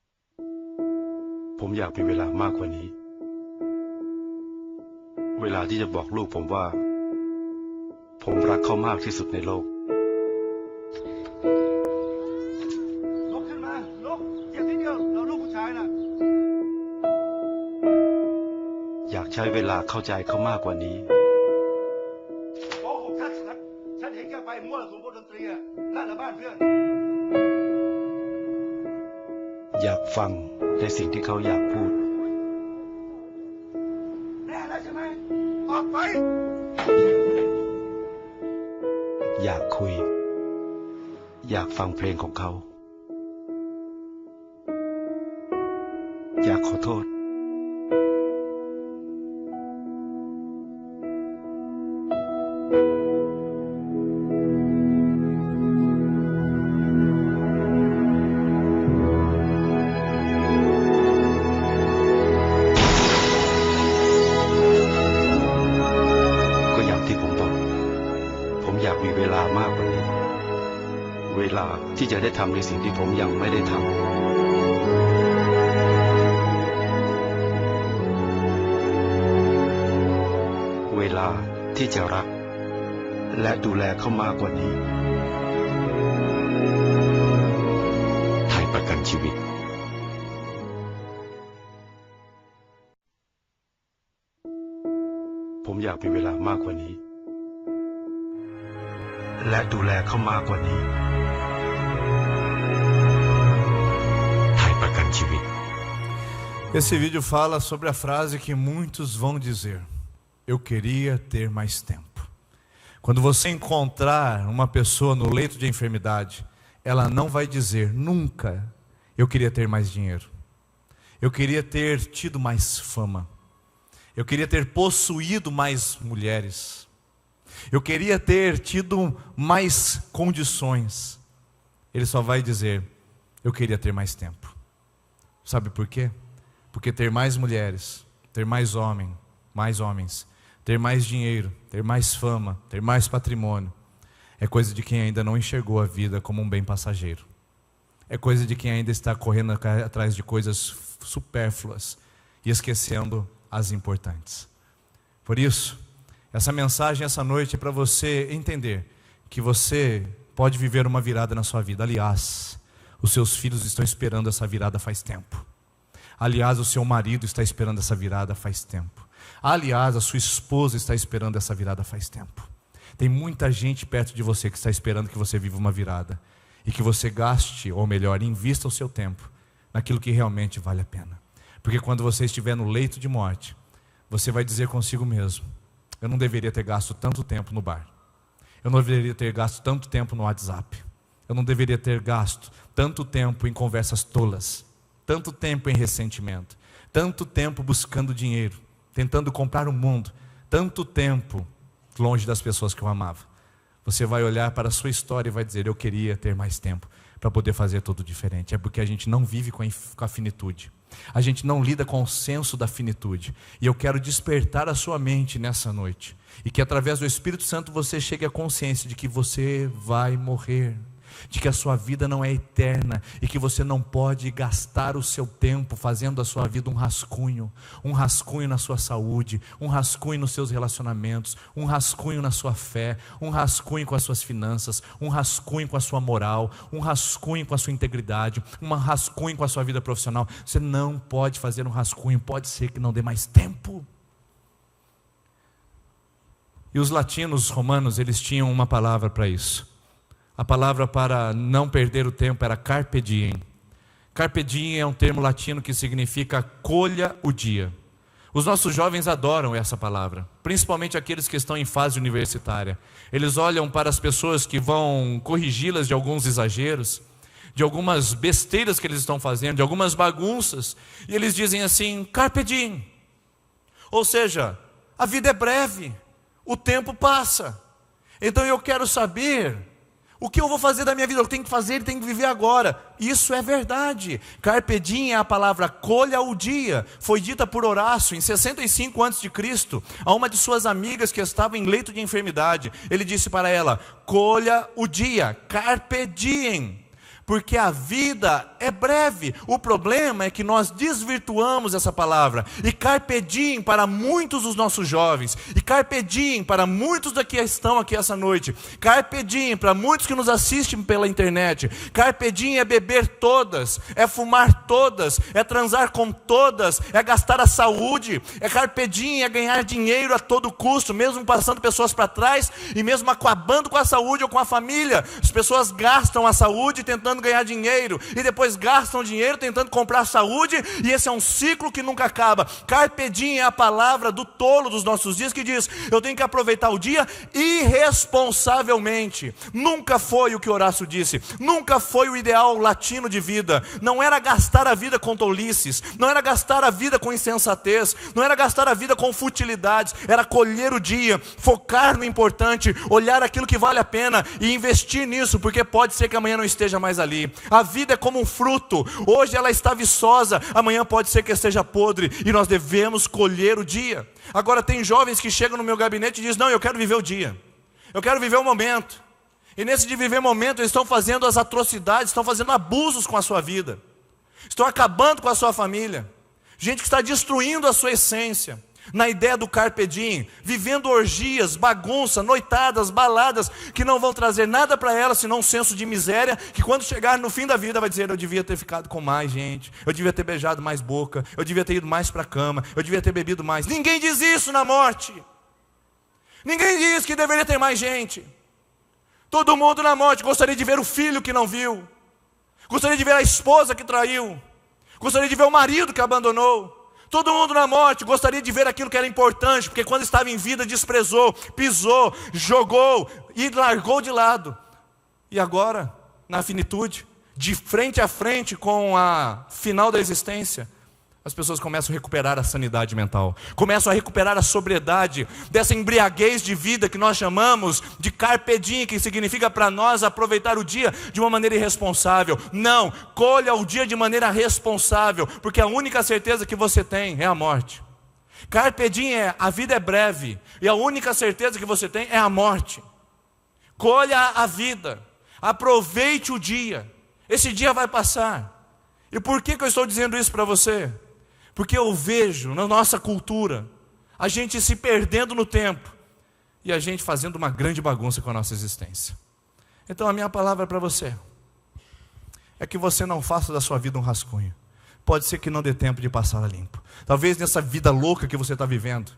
ผมอยากมีเวลามากกว่านี้เวลาที่จะบอกลูกผมว่าผมรักเขามากที่สุดในโลก ลุกขึ้นมาลุกเหยียบนิดเดียวเราลูกผู้ชายน่ะ อยากใช้เวลาเข้าใจเขามากกว่านี้ โกหกฉันเห็นแกไปมั่วสุมวงดนตรีอ่ะนั่นแหละบ้านเพื่อน อยากฟังในสิ่งที่เขาอยากพูด แน่แล้วใช่ไหมออกไป อยากคุย อยากฟังเพลงของเขา อยากขอโทษ ก็อย่างที่ผมบอก ผมอยากมีเวลามากกว่านี้ เวลาที่จะได้ทำในสิ่งที่ผมยังไม่ได้ทำ เวลาที่จะรักและดูแลเขามากกว่านี้ ไทยประกันชีวิต ผมอยากมีเวลามากกว่านี้ และดูแลเขามากกว่านี้ ไทยประกันชีวิต Esse vídeo fala sobre a frase que muitos vão dizer: eu queria ter mais tempo. Quando você encontrar uma pessoa no leito de enfermidade, ela não vai dizer nunca: eu queria ter mais dinheiro, eu queria ter tido mais fama, eu queria ter possuído mais mulheres, eu queria ter tido mais condições. Ele só vai dizer: eu queria ter mais tempo. Sabe por quê? Porque ter mais mulheres, ter mais homens, ter mais dinheiro, ter mais fama, ter mais patrimônio, é coisa de quem ainda não enxergou a vida como um bem passageiro. É coisa de quem ainda está correndo atrás de coisas supérfluas e esquecendo as importantes. Por isso, essa mensagem essa noite é para você entender que você pode viver uma virada na sua vida. Aliás, os seus filhos estão esperando essa virada faz tempo. Aliás, o seu marido está esperando essa virada faz tempo. Aliás, a sua esposa está esperando essa virada faz tempo. Tem muita gente perto de você que está esperando que você viva uma virada. E que você gaste, ou melhor, invista o seu tempo naquilo que realmente vale a pena. Porque quando você estiver no leito de morte, você vai dizer consigo mesmo: eu não deveria ter gasto tanto tempo no bar. Eu não deveria ter gasto tanto tempo no WhatsApp. Eu não deveria ter gasto tanto tempo em conversas tolas, tanto tempo em ressentimento, tanto tempo buscando dinheiro, tentando comprar o mundo, tanto tempo longe das pessoas que eu amava. Você vai olhar para a sua história e vai dizer: eu queria ter mais tempo para poder fazer tudo diferente. É porque a gente não vive com a finitude. A gente não lida com o senso da finitude. E eu quero despertar a sua mente nessa noite. E que através do Espírito Santo você chegue à consciência de que você vai morrer. De que a sua vida não é eterna e que você não pode gastar o seu tempo fazendo da sua vida um rascunho na sua saúde, um rascunho nos seus relacionamentos, um rascunho na sua fé, um rascunho com as suas finanças, um rascunho com a sua moral, um rascunho com a sua integridade, um rascunho com a sua vida profissional. Você não pode fazer um rascunho, pode ser que não dê mais tempo. E os latinos, os romanos, eles tinham uma palavra para isso. A palavra para não perder o tempo era carpe diem. Carpe diem é um termo latino que significa colha o dia. Os nossos jovens adoram essa palavra, principalmente aqueles que estão em fase universitária. Eles olham para as pessoas que vão corrigi-las de alguns exageros, de algumas besteiras que eles estão fazendo, de algumas bagunças, e eles dizem assim: carpe diem. Ou seja, a vida é breve, o tempo passa. Então eu quero saber o que eu vou fazer da minha vida. Eu tenho que fazer e tenho que viver agora. Isso é verdade. Carpe diem é a palavra colha o dia. Foi dita por Horácio em 65 a.C. a uma de suas amigas que estava em leito de enfermidade. Ele disse para ela: colha o dia, carpe diem. Porque a vida é breve. O problema é que nós desvirtuamos essa palavra. E carpe diem para muitos dos nossos jovens, e carpe diem para muitos daqui que estão aqui essa noite, carpe diem para muitos que nos assistem pela internet. Carpe diem é beber todas, é fumar todas, é transar com todas, é gastar a saúde. É carpe diem é ganhar dinheiro a todo custo, mesmo passando pessoas para trás e mesmo acabando com a saúde ou com a família. As pessoas gastam a saúde tentando ganhar dinheiro, e depois gastam dinheiro tentando comprar saúde, e esse é um ciclo que nunca acaba. Carpe diem é a palavra do tolo dos nossos dias, que diz: eu tenho que aproveitar o dia irresponsavelmente. Nunca foi o que Horácio disse, nunca foi o ideal latino de vida. Não era gastar a vida com tolices, não era gastar a vida com insensatez, não era gastar a vida com futilidades, era colher o dia, focar no importante, olhar aquilo que vale a pena e investir nisso, porque pode ser que amanhã não esteja mais ali. A vida é como um fruto, hoje ela está viçosa, amanhã pode ser que esteja podre, e nós devemos colher o dia. Agora tem jovens que chegam no meu gabinete e dizem: não, eu quero viver o dia, eu quero viver o momento. E nesse de viver o momento eles estão fazendo as atrocidades, estão fazendo abusos com a sua vida, estão acabando com a sua família. Gente que está destruindo a sua essência na ideia do carpe diem, vivendo orgias, bagunça, noitadas, baladas, que não vão trazer nada para ela senão um senso de miséria, que quando chegar no fim da vida vai dizer: eu devia ter ficado com mais gente, eu devia ter beijado mais boca, eu devia ter ido mais para a cama, eu devia ter bebido mais. Ninguém diz isso na morte. Ninguém diz que deveria ter mais gente. Todo mundo na morte gostaria de ver o filho que não viu, gostaria de ver a esposa que traiu, gostaria de ver o marido que abandonou. Todo mundo na morte gostaria de ver aquilo que era importante, porque quando estava em vida desprezou, pisou, jogou e largou de lado. E agora, na finitude, de frente a frente com a final da existência, as pessoas começam a recuperar a sanidade mental, começam a recuperar a sobriedade dessa embriaguez de vida que nós chamamos de carpe diem, que significa para nós aproveitar o dia de uma maneira irresponsável. Não, colha o dia de maneira responsável, porque a única certeza que você tem é a morte. Carpe diem é: a vida é breve, e a única certeza que você tem é a morte. Colha a vida, aproveite o dia, esse dia vai passar. E por que eu estou dizendo isso para você? Porque eu vejo na nossa cultura a gente se perdendo no tempo e a gente fazendo uma grande bagunça com a nossa existência. Então a minha palavra para você é que você não faça da sua vida um rascunho. pode ser que não dê tempo de passá-la limpo. Talvez nessa vida louca que você está vivendo,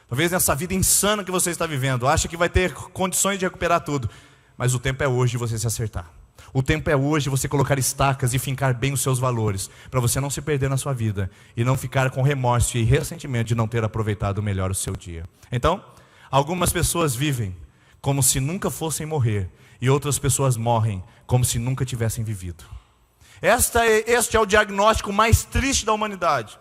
talvez nessa vida insana que você está vivendo, acha que vai ter condições de recuperar tudo, mas o tempo é hoje de você se acertar. O tempo é hoje de você colocar estacas e fincar bem os seus valores, para você não se perder na sua vida e não ficar com remorso e ressentimento de não ter aproveitado melhor o seu dia. Então, algumas pessoas vivem como se nunca fossem morrer, e outras pessoas morrem como se nunca tivessem vivido. Este é o diagnóstico mais triste da humanidade.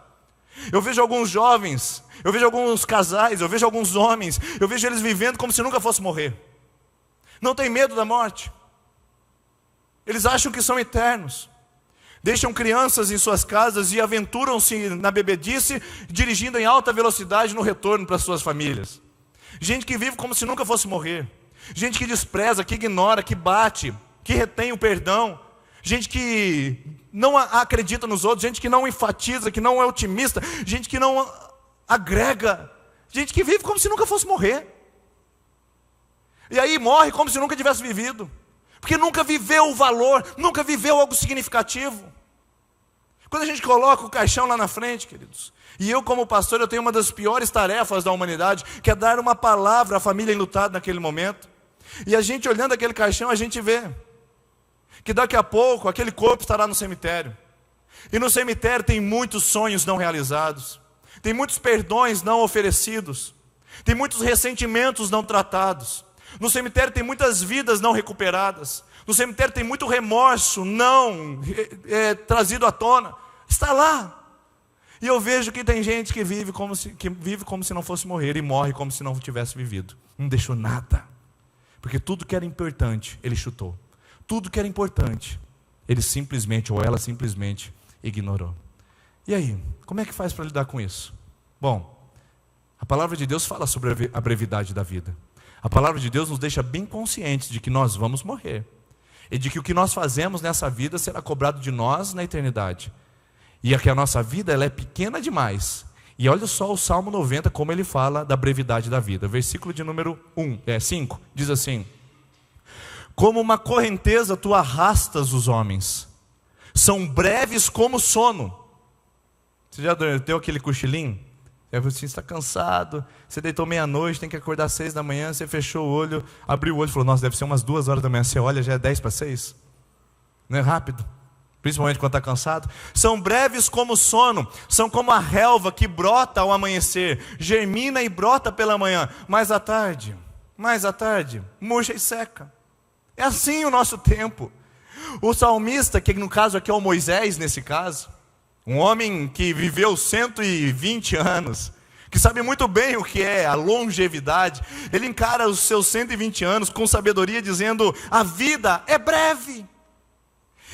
Eu vejo alguns jovens, eu vejo alguns casais, eu vejo alguns homens, eu vejo eles vivendo como se nunca fosse morrer. Não tem medo da morte. Eles acham que são eternos. Deixam crianças em suas casas e aventuram-se na bebedice, dirigindo em alta velocidade no retorno para suas famílias. Gente que vive como se nunca fosse morrer. Gente que despreza, que ignora, que bate, que retém o perdão. Gente que não acredita nos outros, gente que não enfatiza, que não é otimista, gente que não agrega, gente que vive como se nunca fosse morrer. E aí morre como se nunca tivesse vivido, porque nunca viveu o valor, nunca viveu algo significativo. Quando a gente coloca o caixão lá na frente, queridos, e eu como pastor, eu tenho uma das piores tarefas da humanidade, que é dar uma palavra à família enlutada naquele momento. E a gente olhando aquele caixão, a gente vê que daqui a pouco aquele corpo estará no cemitério. E no cemitério tem muitos sonhos não realizados, tem muitos perdões não oferecidos, tem muitos ressentimentos não tratados. No cemitério tem muitas vidas não recuperadas. No cemitério tem muito remorso não trazido à tona. Está lá. E eu vejo que tem gente que vive como se não fosse morrer e morre como se não tivesse vivido. Não deixou nada. Porque tudo que era importante, ele chutou. Tudo que era importante, ele simplesmente, ou ela simplesmente, ignorou. E aí, como é que faz para lidar com isso? Bom, a palavra de Deus fala sobre a brevidade da vida. A palavra de Deus nos deixa bem conscientes de que nós vamos morrer. E de que o que nós fazemos nessa vida será cobrado de nós na eternidade. E que a nossa vida ela é pequena demais. E olha só o Salmo 90, como ele fala da brevidade da vida. Versículo de número 5, diz assim: como uma correnteza tu arrastas os homens, são breves como sono. Você já deu aquele cochilinho? Você está cansado, você deitou meia-noite, tem que acordar às 6 da manhã, você fechou o olho, abriu o olho e falou, nossa, deve ser umas 2 horas da manhã, você olha, já é 10 para 6. Não é rápido? Principalmente quando está cansado. São breves como sono, são como a relva que brota ao amanhecer, germina e brota pela manhã, mais à tarde, murcha e seca. É assim o nosso tempo. O salmista, que no caso aqui é o Moisés, nesse caso, um homem que viveu 120 anos, que sabe muito bem o que é a longevidade, ele encara os seus 120 anos com sabedoria, dizendo, a vida é breve.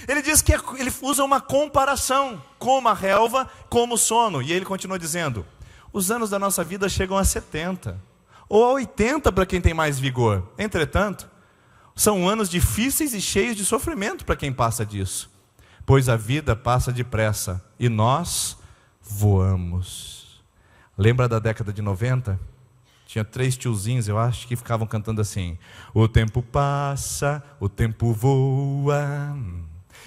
Ele diz que ele usa uma comparação, como a relva, como o sono, e ele continua dizendo, os anos da nossa vida chegam a 70, ou a 80 para quem tem mais vigor. Entretanto, são anos difíceis e cheios de sofrimento para quem passa disso. Pois a vida passa depressa e nós voamos. Lembra da década de 90? Tinha 3 tiozinhos, eu acho, que ficavam cantando assim: o tempo passa, o tempo voa,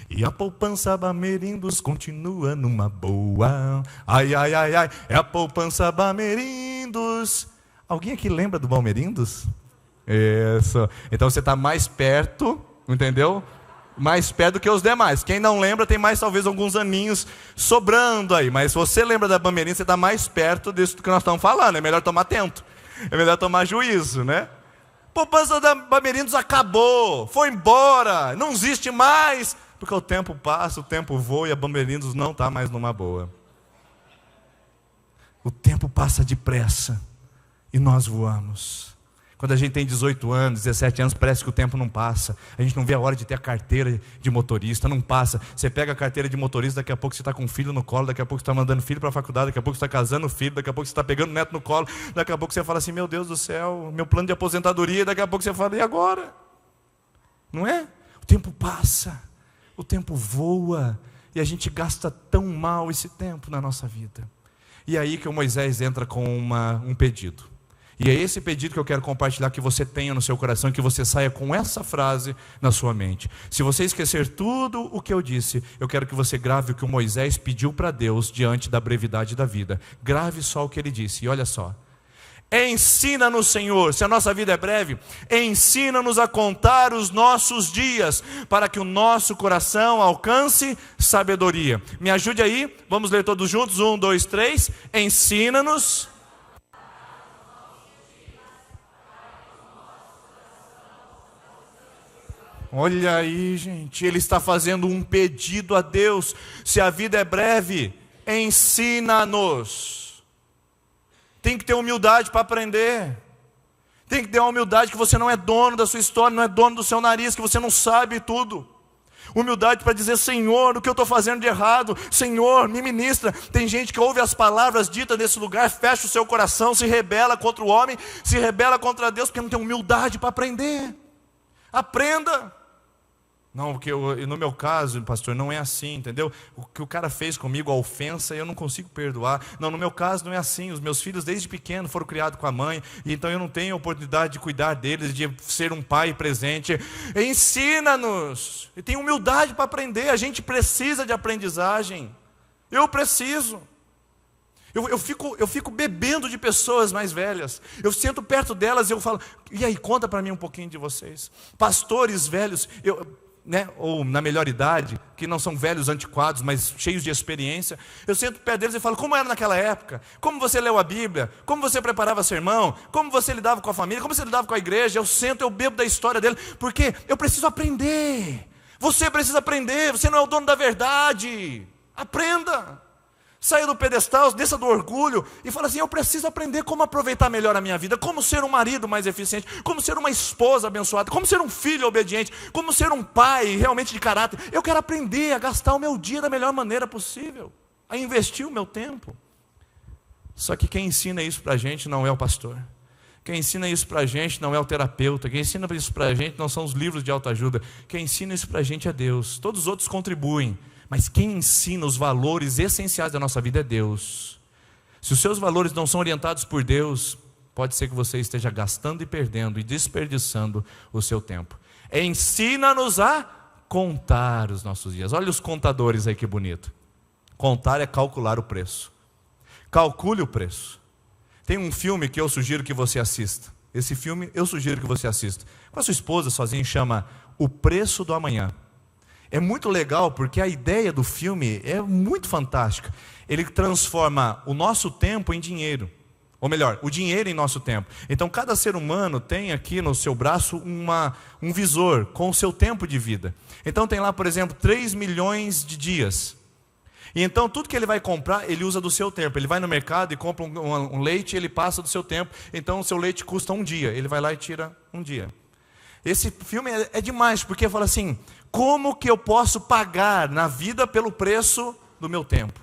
e a poupança Bamerindos continua numa boa. Ai, ai, ai, ai, é a poupança Bamerindos. Alguém aqui lembra do Bamerindos? Isso. Então você está mais perto, entendeu? Mais perto do que os demais. Quem não lembra tem mais talvez alguns aninhos sobrando aí. Mas se você lembra da Bamerindos, você está mais perto disso que nós estamos falando. É melhor tomar atento. É melhor tomar juízo, né? Poupança da Bamerindos acabou, foi embora, não existe mais. Porque o tempo passa, o tempo voa e a Bamerindos não está mais numa boa. O tempo passa depressa e nós voamos. Quando a gente tem 18 anos, 17 anos, parece que o tempo não passa. A gente não vê a hora de ter a carteira de motorista, não passa. Você pega a carteira de motorista, daqui a pouco você está com um filho no colo, daqui a pouco você está mandando filho para a faculdade, daqui a pouco você está casando o filho, daqui a pouco você está pegando o neto no colo, daqui a pouco você fala assim, meu Deus do céu, meu plano de aposentadoria, daqui a pouco você fala, e agora? Não é? O tempo passa, o tempo voa, e a gente gasta tão mal esse tempo na nossa vida. E aí que o Moisés entra com um pedido. E é esse pedido que eu quero compartilhar, que você tenha no seu coração, que você saia com essa frase na sua mente. Se você esquecer tudo o que eu disse, eu quero que você grave o que o Moisés pediu para Deus diante da brevidade da vida. Grave só o que ele disse, e olha só. Ensina-nos, Senhor, se a nossa vida é breve, ensina-nos a contar os nossos dias, para que o nosso coração alcance sabedoria. Me ajude aí, vamos ler todos juntos, 1, 2, 3. Ensina-nos. Olha aí, gente, ele está fazendo um pedido a Deus. Se a vida é breve, ensina-nos. Tem que ter humildade para aprender. Tem que ter uma humildade que você não é dono da sua história, não é dono do seu nariz, que você não sabe tudo. Humildade para dizer, Senhor, o que eu estou fazendo de errado? Senhor, me ministra. Tem gente que ouve as palavras ditas nesse lugar, fecha o seu coração, se rebela contra o homem, se rebela contra Deus, porque não tem humildade para aprender. Aprenda. Não, porque no meu caso, pastor, não é assim, entendeu? O que o cara fez comigo, a ofensa, eu não consigo perdoar. Não, no meu caso não é assim. Os meus filhos desde pequeno foram criados com a mãe, e então eu não tenho a oportunidade de cuidar deles, de ser um pai presente. Ensina-nos. E tem humildade para aprender. A gente precisa de aprendizagem. Eu preciso. Eu fico bebendo de pessoas mais velhas. Eu sento perto delas e eu falo, e aí, conta para mim um pouquinho de vocês. Pastores velhos, ou na melhor idade, que não são velhos antiquados, mas cheios de experiência. Eu sento perto deles e falo, como era naquela época? Como você leu a Bíblia? Como você preparava sermão? Como você lidava com a família? Como você lidava com a igreja? Eu sento, eu bebo da história dele, porque eu preciso aprender. Você precisa aprender, você não é o dono da verdade. Aprenda. Saia do pedestal, desça do orgulho e fala assim, eu preciso aprender como aproveitar melhor a minha vida, como ser um marido mais eficiente, como ser uma esposa abençoada, como ser um filho obediente, como ser um pai realmente de caráter. Eu quero aprender a gastar o meu dia da melhor maneira possível, a investir o meu tempo. Só que quem ensina isso para a gente não é o pastor. Quem ensina isso para a gente não é o terapeuta. Quem ensina isso para a gente não são os livros de autoajuda. Quem ensina isso para a gente é Deus. Todos os outros contribuem. Mas quem ensina os valores essenciais da nossa vida é Deus. Se os seus valores não são orientados por Deus, pode ser que você esteja gastando e perdendo e desperdiçando o seu tempo. Ensina-nos a contar os nossos dias. Olha os contadores aí, que bonito. Contar é calcular o preço. Calcule o preço. Tem um filme que eu sugiro que você assista. Esse filme eu sugiro que você assista. Com a sua esposa sozinho, chama O Preço do Amanhã. É muito legal porque a ideia do filme é muito fantástica. Ele transforma o nosso tempo em dinheiro. Ou melhor, o dinheiro em nosso tempo. Então cada ser humano tem aqui no seu braço um visor com o seu tempo de vida. Então tem lá, por exemplo, 3 milhões de dias. E então tudo que ele vai comprar, ele usa do seu tempo. Ele vai no mercado e compra um leite, ele passa do seu tempo. Então o seu leite custa um dia. Ele vai lá e tira um dia. Esse filme é demais, porque fala assim, como que eu posso pagar na vida pelo preço do meu tempo?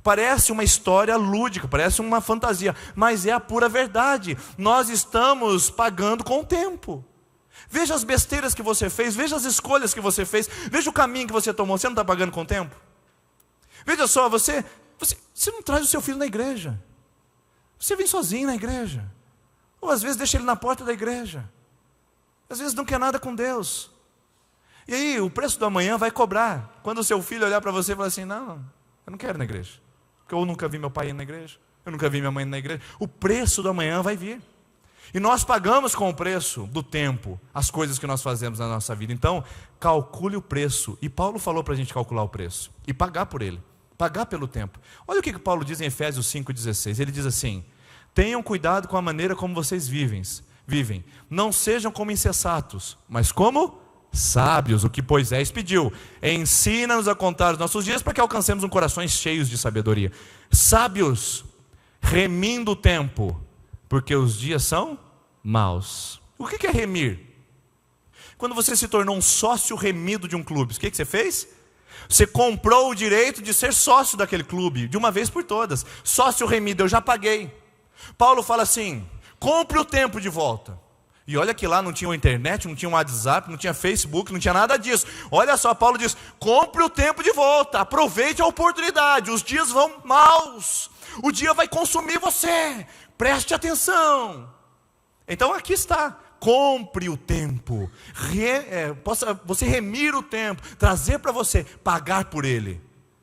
Parece uma história lúdica, parece uma fantasia, mas é a pura verdade. Nós estamos pagando com o tempo. Veja as besteiras que você fez, veja as escolhas que você fez, veja o caminho que você tomou. Você não está pagando com o tempo? Veja só, você não traz o seu filho na igreja. Você vem sozinho na igreja. Ou às vezes deixa ele na porta da igreja. Às vezes não quer nada com Deus. E aí o preço do amanhã vai cobrar. Quando o seu filho olhar para você e falar assim, não, eu não quero ir na igreja. Porque eu nunca vi meu pai ir na igreja. Eu nunca vi minha mãe ir na igreja. O preço do amanhã vai vir. E nós pagamos com o preço do tempo as coisas que nós fazemos na nossa vida. Então, calcule o preço. E Paulo falou para a gente calcular o preço. E pagar por ele. Pagar pelo tempo. Olha o que Paulo diz em Efésios 5,16. Ele diz assim, tenham cuidado com a maneira como vocês vivem. Não sejam como insensatos, mas como sábios, o que Moisés pediu. Ensina-nos a contar os nossos dias para que alcancemos corações cheios de sabedoria. Sábios, remindo o tempo, porque os dias são maus. O que é remir? Quando você se tornou um sócio remido de um clube, o que você fez? Você comprou o direito de ser sócio daquele clube, de uma vez por todas. Sócio remido, eu já paguei. Paulo fala assim, compre o tempo de volta. E olha que lá não tinha internet, não tinha WhatsApp, não tinha Facebook, não tinha nada disso. Olha só, Paulo diz, compre o tempo de volta, aproveite a oportunidade, os dias vão maus, o dia vai consumir você. Preste atenção. Então aqui está. Compre o tempo. Você remir o tempo. Trazer para você. Pagar por ele.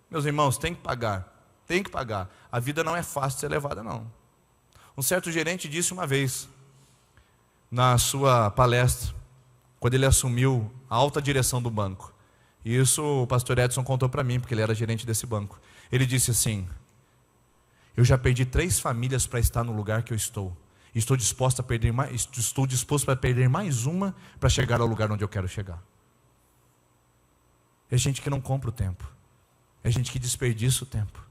Meus irmãos, tem que pagar. Tem que pagar. A vida não é fácil de ser levada, não. Um certo gerente disse uma vez, na sua palestra, quando ele assumiu a alta direção do banco. E isso o pastor Edson contou para mim, porque ele era gerente desse banco. Ele disse assim: eu já perdi 3 famílias para estar no lugar que eu estou. E estou disposto para perder mais uma para chegar ao lugar onde eu quero chegar. É gente que não compra o tempo. É gente que desperdiça o tempo.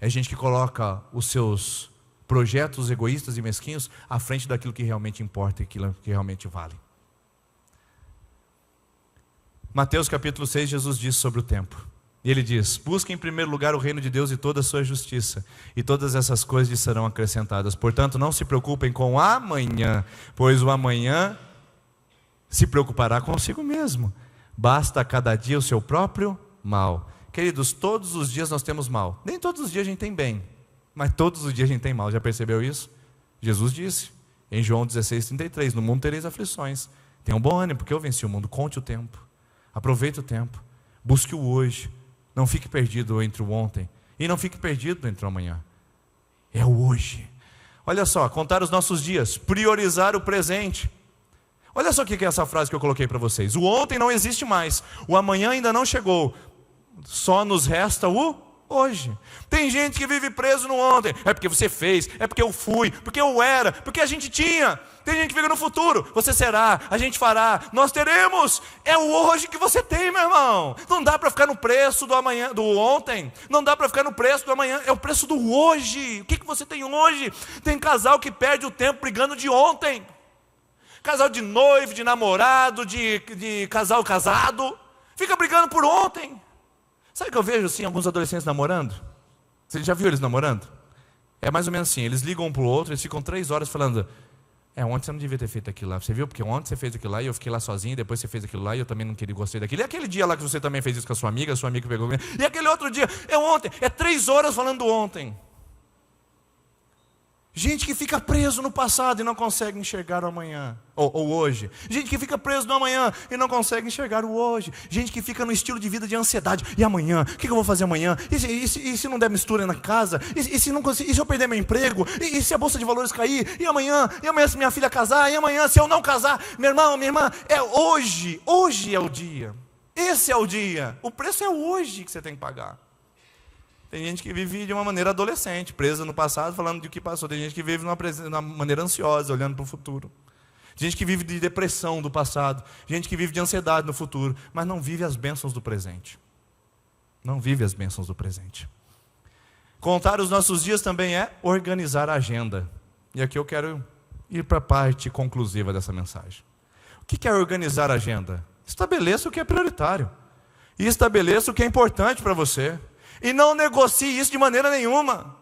É gente que coloca os seus projetos egoístas e mesquinhos à frente daquilo que realmente importa e aquilo que realmente vale. Mateus capítulo 6, Jesus diz sobre o tempo. E ele diz: busque em primeiro lugar o reino de Deus e toda a sua justiça, e todas essas coisas lhe serão acrescentadas. Portanto, não se preocupem com o amanhã, pois o amanhã se preocupará consigo mesmo. Basta a cada dia o seu próprio mal. Queridos, todos os dias nós temos mal. Nem todos os dias a gente tem bem, mas todos os dias a gente tem mal. Já percebeu isso? Jesus disse em João 16:33: no mundo tereis aflições. Tenham bom ânimo, porque eu venci o mundo. Conte o tempo, aproveite o tempo, busque o hoje. Não fique perdido entre o ontem e não fique perdido entre o amanhã. É o hoje. Olha só, contar os nossos dias, priorizar o presente. Olha só o que é essa frase que eu coloquei para vocês. O ontem não existe mais, o amanhã ainda não chegou, só nos resta o hoje. Tem gente que vive preso no ontem. É porque você fez, é porque eu fui, porque eu era, porque a gente tinha. Tem gente que fica no futuro. Você será, a gente fará, nós teremos. É o hoje que você tem, meu irmão. Não dá para ficar no preço do amanhã, do ontem. Não dá para ficar no preço do amanhã. É o preço do hoje. O que você tem hoje? Tem casal que perde o tempo brigando de ontem. Casal de noivo, de namorado, de casal casado. Fica brigando por ontem. Sabe o que eu vejo assim, alguns adolescentes namorando? Você já viu eles namorando? É mais ou menos assim, eles ligam um para o outro, eles ficam 3 horas falando: ontem você não devia ter feito aquilo lá, você viu? Porque ontem você fez aquilo lá e eu fiquei lá sozinho, depois você fez aquilo lá e eu também não queria, gostei daquilo. E aquele dia lá que você também fez isso com a sua amiga pegou... E aquele outro dia, ontem, 3 horas falando do ontem. Gente que fica preso no passado e não consegue enxergar o amanhã, ou hoje. Gente que fica preso no amanhã e não consegue enxergar o hoje. Gente que fica no estilo de vida de ansiedade. E amanhã? O que eu vou fazer amanhã? E se não der mistura na casa? E se eu perder meu emprego? E se a bolsa de valores cair? E amanhã? E amanhã se minha filha casar? E amanhã se eu não casar? Meu irmão, minha irmã, é hoje. Hoje é o dia. Esse é o dia. O preço é hoje que você tem que pagar. Tem gente que vive de uma maneira adolescente, presa no passado, falando de que passou. Tem gente que vive de uma maneira ansiosa, olhando para o futuro. Tem gente que vive de depressão do passado. Gente que vive de ansiedade no futuro, mas não vive as bênçãos do presente. Não vive as bênçãos do presente. Contar os nossos dias também é organizar a agenda. E aqui eu quero ir para a parte conclusiva dessa mensagem. O que é organizar a agenda? Estabeleça o que é prioritário. E estabeleça o que é importante para você. E não negocie isso de maneira nenhuma.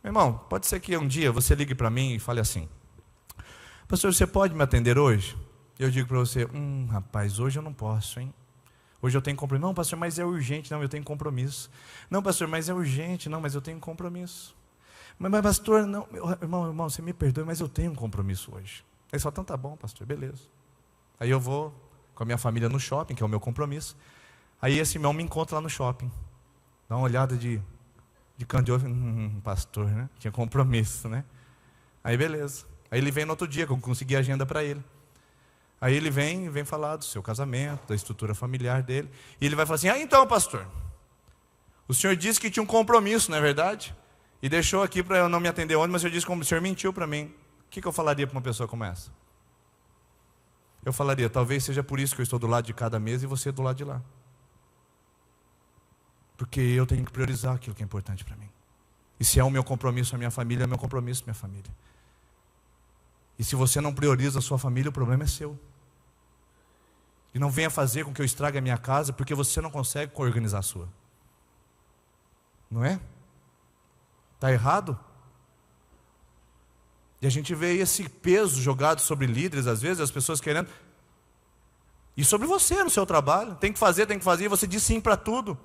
Meu irmão, pode ser que um dia você ligue para mim e fale assim: pastor, você pode me atender hoje? Eu digo para você: rapaz, hoje eu não posso, hein? Hoje eu tenho compromisso. Não, pastor, mas é urgente. Não, eu tenho compromisso. Não, pastor, mas é urgente. Não, mas eu tenho compromisso. Mas pastor, não. Irmão, você me perdoe, mas eu tenho um compromisso hoje. Aí só, então tá bom, pastor, beleza. Aí eu vou com a minha família no shopping, que é o meu compromisso. Aí esse irmão me encontra lá no shopping. Dá uma olhada de canto de olho. Pastor, né? Tinha compromisso, né? Aí beleza. Aí ele vem no outro dia, que eu consegui a agenda para ele. Aí ele vem falar do seu casamento, da estrutura familiar dele. E ele vai falar assim: então, pastor, o senhor disse que tinha um compromisso, não é verdade? E deixou aqui para eu não me atender ontem, mas o senhor disse que o senhor mentiu para mim. O que eu falaria para uma pessoa como essa? Eu falaria: talvez seja por isso que eu estou do lado de cada mesa e você do lado de lá. Porque eu tenho que priorizar aquilo que é importante para mim. E se é o meu compromisso a minha família, é o meu compromisso a minha família. E se você não prioriza a sua família, o problema é seu. E não venha fazer com que eu estrague a minha casa, porque você não consegue organizar a sua. Não é? Está errado? E a gente vê esse peso jogado sobre líderes, às vezes, as pessoas querendo. E sobre você, no seu trabalho. Tem que fazer, e você diz sim para tudo.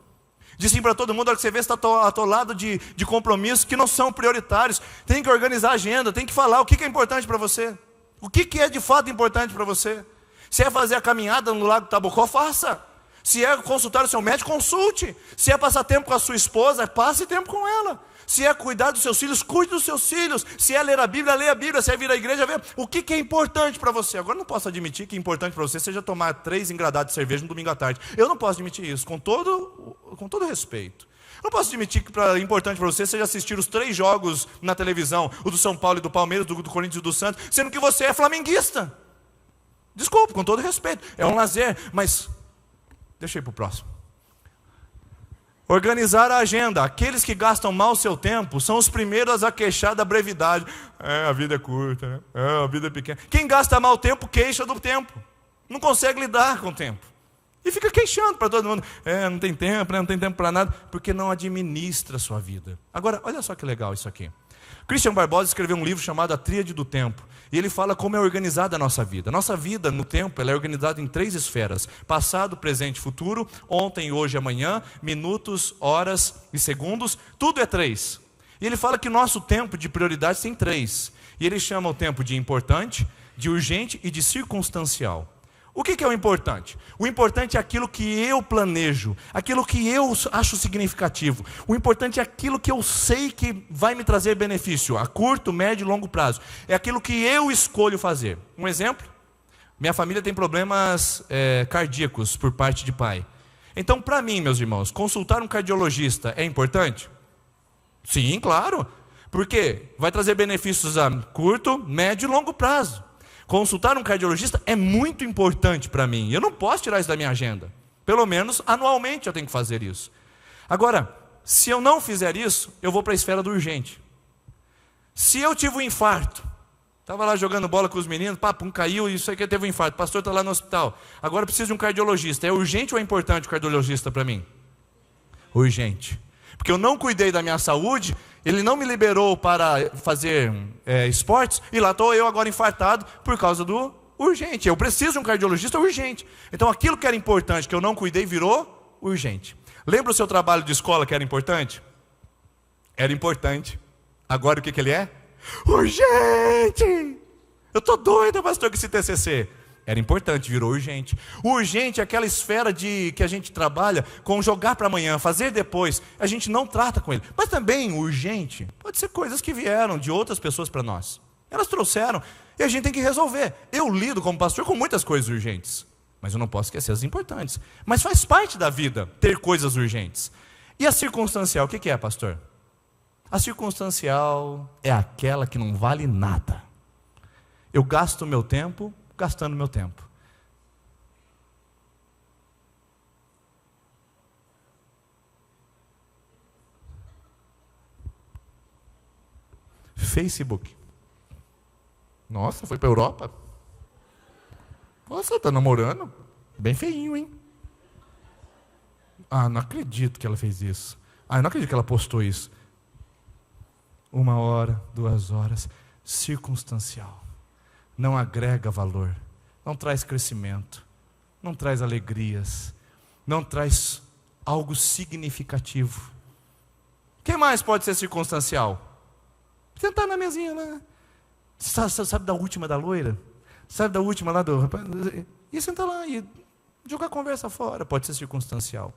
Diz sim para todo mundo, a hora que você vê, você está atolado de compromissos que não são prioritários. Tem que organizar a agenda, tem que falar o que é importante para você. O que é de fato importante para você. Se é fazer a caminhada no Lago Tabocó, faça. Se é consultar o seu médico, consulte. Se é passar tempo com a sua esposa, passe tempo com ela. Se é cuidar dos seus filhos, cuide dos seus filhos. Se é ler a Bíblia, leia a Bíblia. Se é vir à igreja, vê o que é importante para você. Agora, não posso admitir que é importante para você seja tomar 3 engradados de cerveja no domingo à tarde. Eu não posso admitir isso, com todo respeito. Eu não posso admitir que importante para você seja assistir os 3 jogos na televisão, o do São Paulo e do Palmeiras, do Corinthians e do Santos, sendo que você é flamenguista. Desculpe, com todo respeito. É um lazer, mas deixa eu ir para o próximo. Organizar a agenda. Aqueles que gastam mal o seu tempo são os primeiros a queixar da brevidade. A vida é curta, né? A vida é pequena. Quem gasta mal o tempo, queixa do tempo. Não consegue lidar com o tempo. E fica queixando para todo mundo. Não tem tempo, não tem tempo para nada. Porque não administra a sua vida. Agora, olha só que legal isso aqui. Christian Barbosa escreveu um livro chamado A Tríade do Tempo. E ele fala como é organizada a nossa vida. A nossa vida no tempo ela é organizada em 3 esferas. Passado, presente e futuro. Ontem, hoje e amanhã. Minutos, horas e segundos. Tudo é 3. E ele fala que nosso tempo de prioridades tem 3. E ele chama o tempo de importante, de urgente e de circunstancial. O que é o importante? O importante é aquilo que eu planejo, aquilo que eu acho significativo. O importante é aquilo que eu sei que vai me trazer benefício, a curto, médio e longo prazo. É aquilo que eu escolho fazer. Um exemplo? Minha família tem problemas cardíacos por parte de pai. Então, para mim, meus irmãos, consultar um cardiologista é importante? Sim, claro. Por quê? Vai trazer benefícios a curto, médio e longo prazo. Consultar um cardiologista é muito importante para mim. Eu não posso tirar isso da minha agenda. Pelo menos anualmente eu tenho que fazer isso. Agora, se eu não fizer isso, eu vou para a esfera do urgente. Se eu tive um infarto, estava lá jogando bola com os meninos, caiu e isso aí que teve um infarto, o pastor está lá no hospital. Agora eu preciso de um cardiologista. É urgente ou é importante o cardiologista para mim? Urgente. Porque eu não cuidei da minha saúde, ele não me liberou para fazer esportes, e lá estou eu agora infartado por causa do urgente. Eu preciso de um cardiologista urgente. Então aquilo que era importante, que eu não cuidei, virou urgente. Lembra o seu trabalho de escola que era importante? Era importante. Agora o que ele é? Urgente! Eu estou doido, pastor, com esse TCC. Era importante, virou urgente. O urgente é aquela esfera que a gente trabalha com jogar para amanhã, fazer depois. A gente não trata com ele. Mas também o urgente pode ser coisas que vieram de outras pessoas para nós. Elas trouxeram e a gente tem que resolver. Eu lido como pastor com muitas coisas urgentes, mas eu não posso esquecer as importantes. Mas faz parte da vida ter coisas urgentes. E a circunstancial, o que é, pastor? A circunstancial é aquela que não vale nada. Eu gasto o meu tempo gastando meu tempo. Facebook. Nossa, foi para a Europa? Nossa, tá namorando? Bem feinho, hein? Não acredito que ela fez isso. Eu não acredito que ela postou isso. 1 hora, 2 horas, circunstancial. Não agrega valor, não traz crescimento, não traz alegrias, não traz algo significativo. O que mais pode ser circunstancial? Sentar na mesinha lá. Sabe da última da loira? Sabe da última lá do rapaz? E sentar lá e jogar a conversa fora, pode ser circunstancial.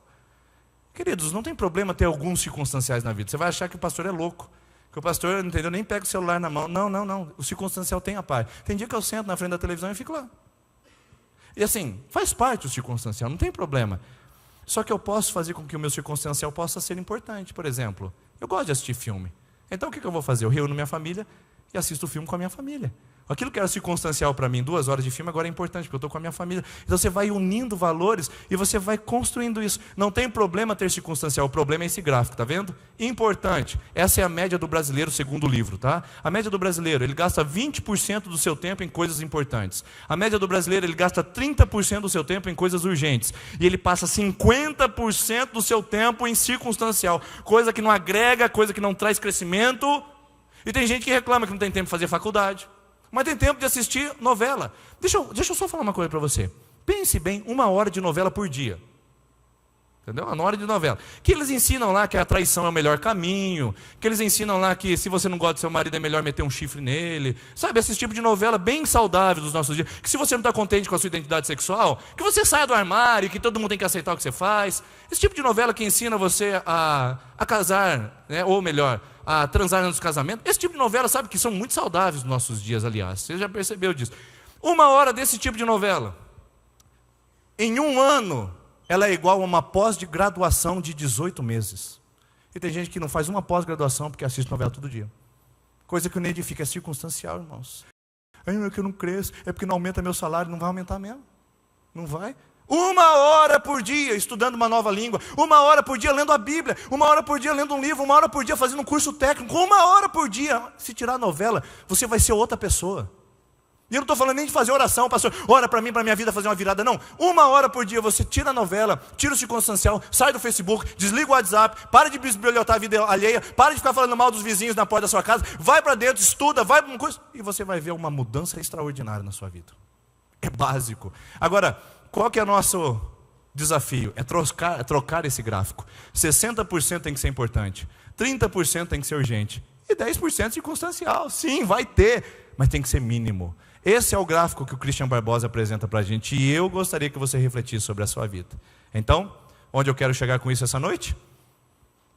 Queridos, não tem problema ter alguns circunstanciais na vida. Você vai achar que o pastor é louco. Que o pastor, entendeu, nem pega o celular na mão. Não. O circunstancial tem a paz. Tem dia que eu sento na frente da televisão e fico lá. E assim, faz parte do circunstancial, não tem problema. Só que eu posso fazer com que o meu circunstancial possa ser importante. Por exemplo, eu gosto de assistir filme. Então o que eu vou fazer? Eu reúno minha família e assisto o filme com a minha família. Aquilo que era circunstancial para mim, 2 horas de filme, agora é importante, porque eu estou com a minha família. Então você vai unindo valores e você vai construindo isso. Não tem problema ter circunstancial, o problema é esse gráfico, está vendo? Importante. Essa é a média do brasileiro, segundo o livro, tá? A média do brasileiro, ele gasta 20% do seu tempo em coisas importantes. A média do brasileiro, ele gasta 30% do seu tempo em coisas urgentes. E ele passa 50% do seu tempo em circunstancial. Coisa que não agrega, coisa que não traz crescimento. E tem gente que reclama que não tem tempo de fazer faculdade. Mas tem tempo de assistir novela. Deixa eu só falar uma coisa para você. Pense bem, 1 hora de novela por dia. Entendeu? Na hora de novela. Que eles ensinam lá que a traição é o melhor caminho, que eles ensinam lá que se você não gosta do seu marido é melhor meter um chifre nele. Sabe, esse tipo de novela bem saudável dos nossos dias. Que se você não está contente com a sua identidade sexual, que você saia do armário, que todo mundo tem que aceitar o que você faz. Esse tipo de novela que ensina você a casar, né? Ou melhor, a transar antes do casamento. Esse tipo de novela, sabe, que são muito saudáveis nos nossos dias, aliás. Você já percebeu disso. 1 hora desse tipo de novela, em 1 ano, ela é igual a uma pós-graduação de 18 meses. E tem gente que não faz uma pós-graduação porque assiste novela todo dia. Coisa que não edifica, é circunstancial, irmãos. É que eu não cresço, é porque não aumenta meu salário, não vai aumentar mesmo. Não vai. 1 hora por dia estudando uma nova língua, 1 hora por dia lendo a Bíblia, 1 hora por dia lendo um livro, 1 hora por dia fazendo um curso técnico, 1 hora por dia. Se tirar a novela, você vai ser outra pessoa. E eu não estou falando nem de fazer oração, pastor, ora para mim, para minha vida fazer uma virada, não. 1 hora por dia você tira a novela, tira o circunstancial, sai do Facebook, desliga o WhatsApp, para de bisbilhotar a vida alheia, para de ficar falando mal dos vizinhos na porta da sua casa, vai para dentro, estuda, vai para uma coisa, e você vai ver uma mudança extraordinária na sua vida. É básico. Agora, qual que é o nosso desafio? É trocar esse gráfico. 60% tem que ser importante, 30% tem que ser urgente, e 10% circunstancial. Sim, vai ter, mas tem que ser mínimo. Esse é o gráfico que o Christian Barbosa apresenta para a gente, e eu gostaria que você refletisse sobre a sua vida. Então, onde eu quero chegar com isso essa noite?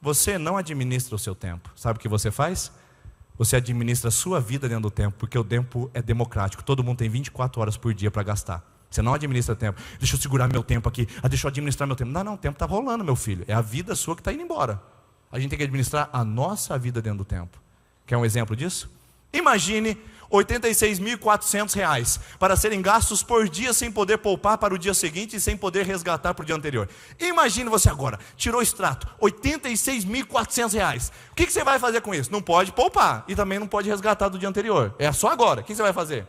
Você não administra o seu tempo. Sabe o que você faz? Você administra a sua vida dentro do tempo, porque o tempo é democrático. Todo mundo tem 24 horas por dia para gastar. Você não administra tempo. Deixa eu segurar meu tempo aqui. Deixa eu administrar meu tempo. Não, o tempo está rolando, meu filho. É a vida sua que está indo embora. A gente tem que administrar a nossa vida dentro do tempo. Quer um exemplo disso? Imagine R$ 86.400 para serem gastos por dia sem poder poupar para o dia seguinte e sem poder resgatar para o dia anterior. Imagine você agora, tirou o extrato, R$ 86.400. O que você vai fazer com isso? Não pode poupar e também não pode resgatar do dia anterior. É só agora. O que você vai fazer?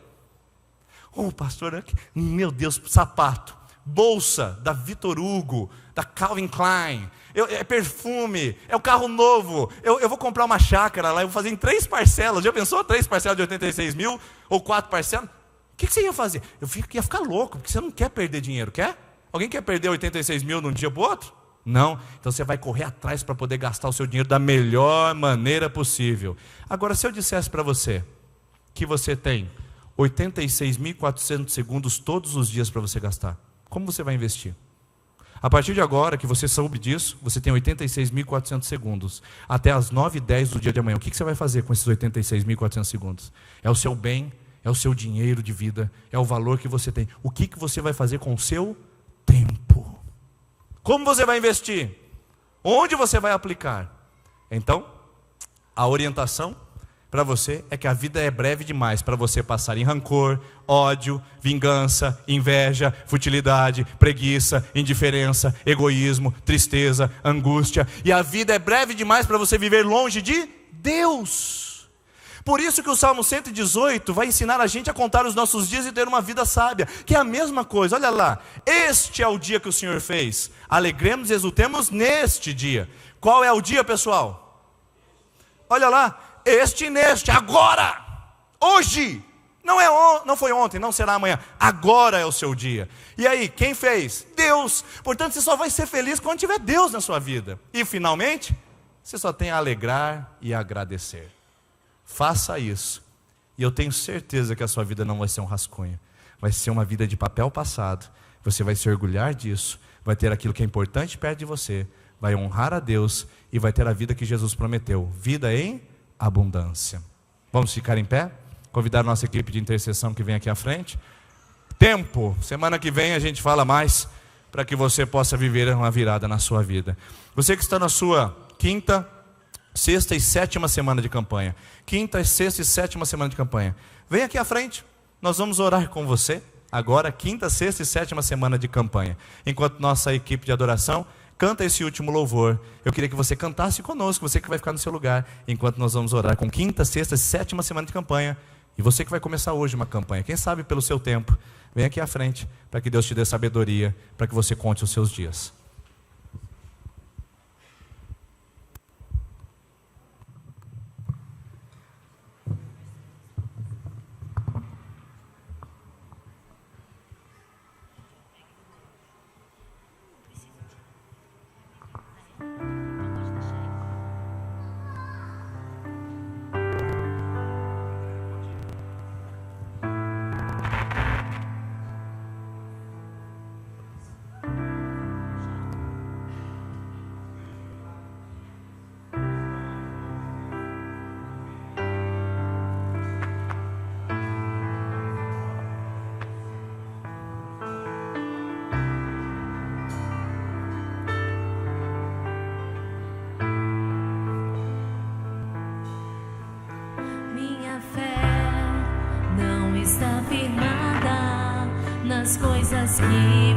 Pastor, meu Deus, sapato, bolsa da Vitor Hugo, da Calvin Klein, é perfume, é o carro novo, eu vou comprar uma chácara lá, eu vou fazer em 3 parcelas, já pensou? 3 parcelas de 86 mil, ou 4 parcelas? O que você ia fazer? Eu ia ficar louco, porque você não quer perder dinheiro, quer? Alguém quer perder 86 mil de um dia para o outro? Não, então você vai correr atrás para poder gastar o seu dinheiro da melhor maneira possível. Agora, se eu dissesse para você, que você tem 86.400 segundos todos os dias para você gastar, como você vai investir? A partir de agora que você soube disso, você tem 86.400 segundos. Até as 9h10 do dia de amanhã. O que você vai fazer com esses 86.400 segundos? É o seu bem, é o seu dinheiro de vida, é o valor que você tem. O que você vai fazer com o seu tempo? Como você vai investir? Onde você vai aplicar? Então, a orientação para você é que a vida é breve demais para você passar em rancor, ódio, vingança, inveja, futilidade, preguiça, indiferença, egoísmo, tristeza, angústia. E a vida é breve demais para você viver longe de Deus. Por isso que o Salmo 118 vai ensinar a gente a contar os nossos dias e ter uma vida sábia, que é a mesma coisa. Olha lá, este é o dia que o Senhor fez. Alegremos e exultemos neste dia. Qual é o dia, pessoal? Olha lá. Neste, agora, hoje, não foi ontem, não será amanhã, agora é o seu dia. E aí, quem fez? Deus. Portanto, você só vai ser feliz quando tiver Deus na sua vida. E finalmente, você só tem a alegrar e a agradecer. Faça isso, e eu tenho certeza que a sua vida não vai ser um rascunho, vai ser uma vida de papel passado. Você vai se orgulhar disso, vai ter aquilo que é importante perto de você, vai honrar a Deus e vai ter a vida que Jesus prometeu, vida em abundância. Vamos ficar em pé? Convidar a nossa equipe de intercessão que vem aqui à frente. Tempo, semana que vem a gente fala mais, para que você possa viver uma virada na sua vida. Você que está na sua 5ª, 6ª e 7ª semana de campanha, 5ª, 6ª e 7ª semana de campanha, vem aqui à frente, nós vamos orar com você, agora 5ª, 6ª e 7ª semana de campanha, enquanto nossa equipe de adoração canta esse último louvor. Eu queria que você cantasse conosco, você que vai ficar no seu lugar, enquanto nós vamos orar com 5ª, 6ª e 7ª semana de campanha. E você que vai começar hoje uma campanha, quem sabe pelo seu tempo, vem aqui à frente, para que Deus te dê sabedoria, para que você conte os seus dias.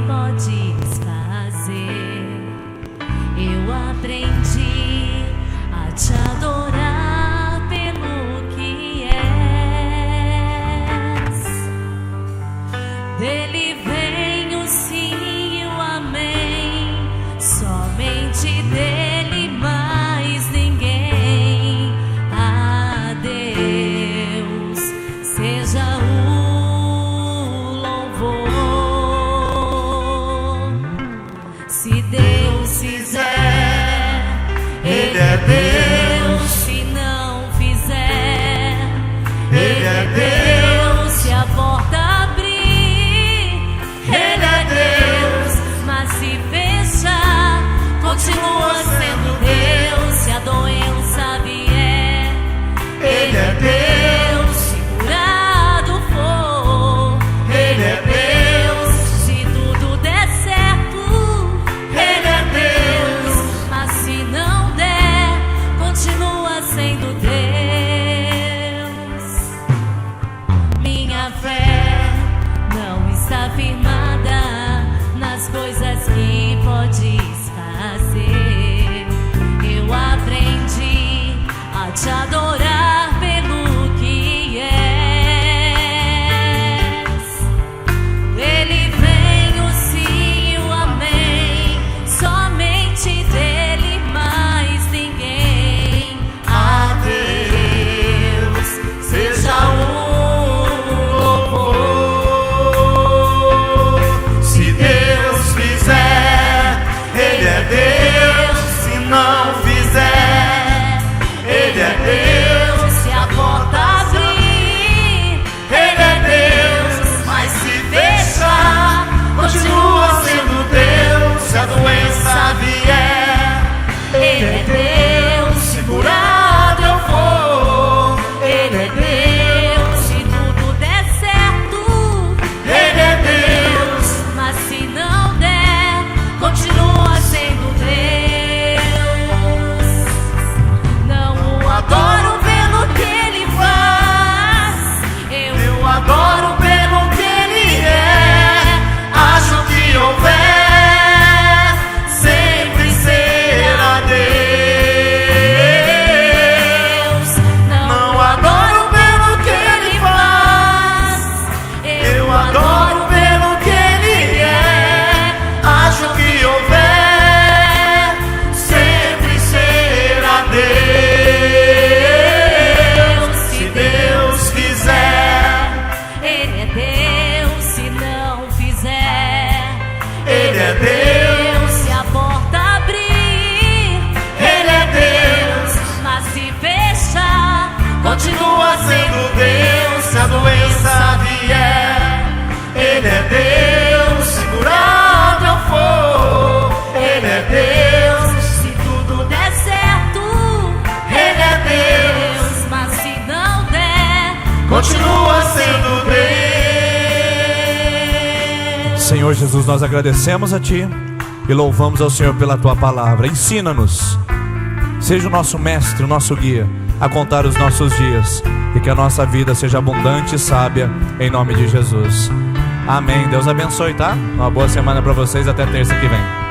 podes fazer. Eu aprendi a te adorar pelo que és. Dele vem o sim e o amém, somente dele, mais ninguém. A Deus seja o louvor. Se Deus fizer, Ele é Deus. Se não fizer, Ele é Deus. Se a porta abrir, Ele é Deus. Mas se fechar, continua sendo Deus. Se a doença vier, Ele é Deus. Se curado for, Ele é Deus. Se tudo der certo, Ele é Deus. Mas se não der, continua sendo Deus. Minha fé não está firmada nas coisas que podes fazer. Eu aprendi a te adorar pelo que és. Dele vem o sim e o amém, somente dele, mais ninguém. A Deus seja o louvor. Se Deus fizer, Ele é Deus. Se não fizer, Ele é Deus. Se a porta abrir, Ele é Deus. Mas se fechar, continua sendo Deus. Se a doença vier, Ele é Deus. se curado eu for, Ele é Deus. Se tudo der certo, Ele é Deus. mas se não der, continua sendo Deus. Não o adoro pelo que ele faz, eu Adoro pelo que Ele é. Acho que houver, sempre será Deus. Não adoro pelo que Ele faz, eu adoro pelo que Ele é. Acho que houver, sempre será Deus. Se Deus fizer, Ele é Deus. Se não fizer, Ele é Deus. Se a porta abrir, Ele é Deus. mas se fechar, Continua sendo Deus. Se a doença vier, Ele é Deus. Se curado eu for, Ele é Deus. se tudo der certo, Ele é Deus. mas se não der, Continua sendo Deus. Senhor Jesus, nós agradecemos a Ti e louvamos ao Senhor pela Tua palavra. Ensina-nos, seja o nosso mestre, o nosso guia, a contar os nossos dias, e que a nossa vida seja abundante e sábia, em nome de Jesus. Amém. Deus abençoe, tá? Uma boa semana para vocês, até terça que vem.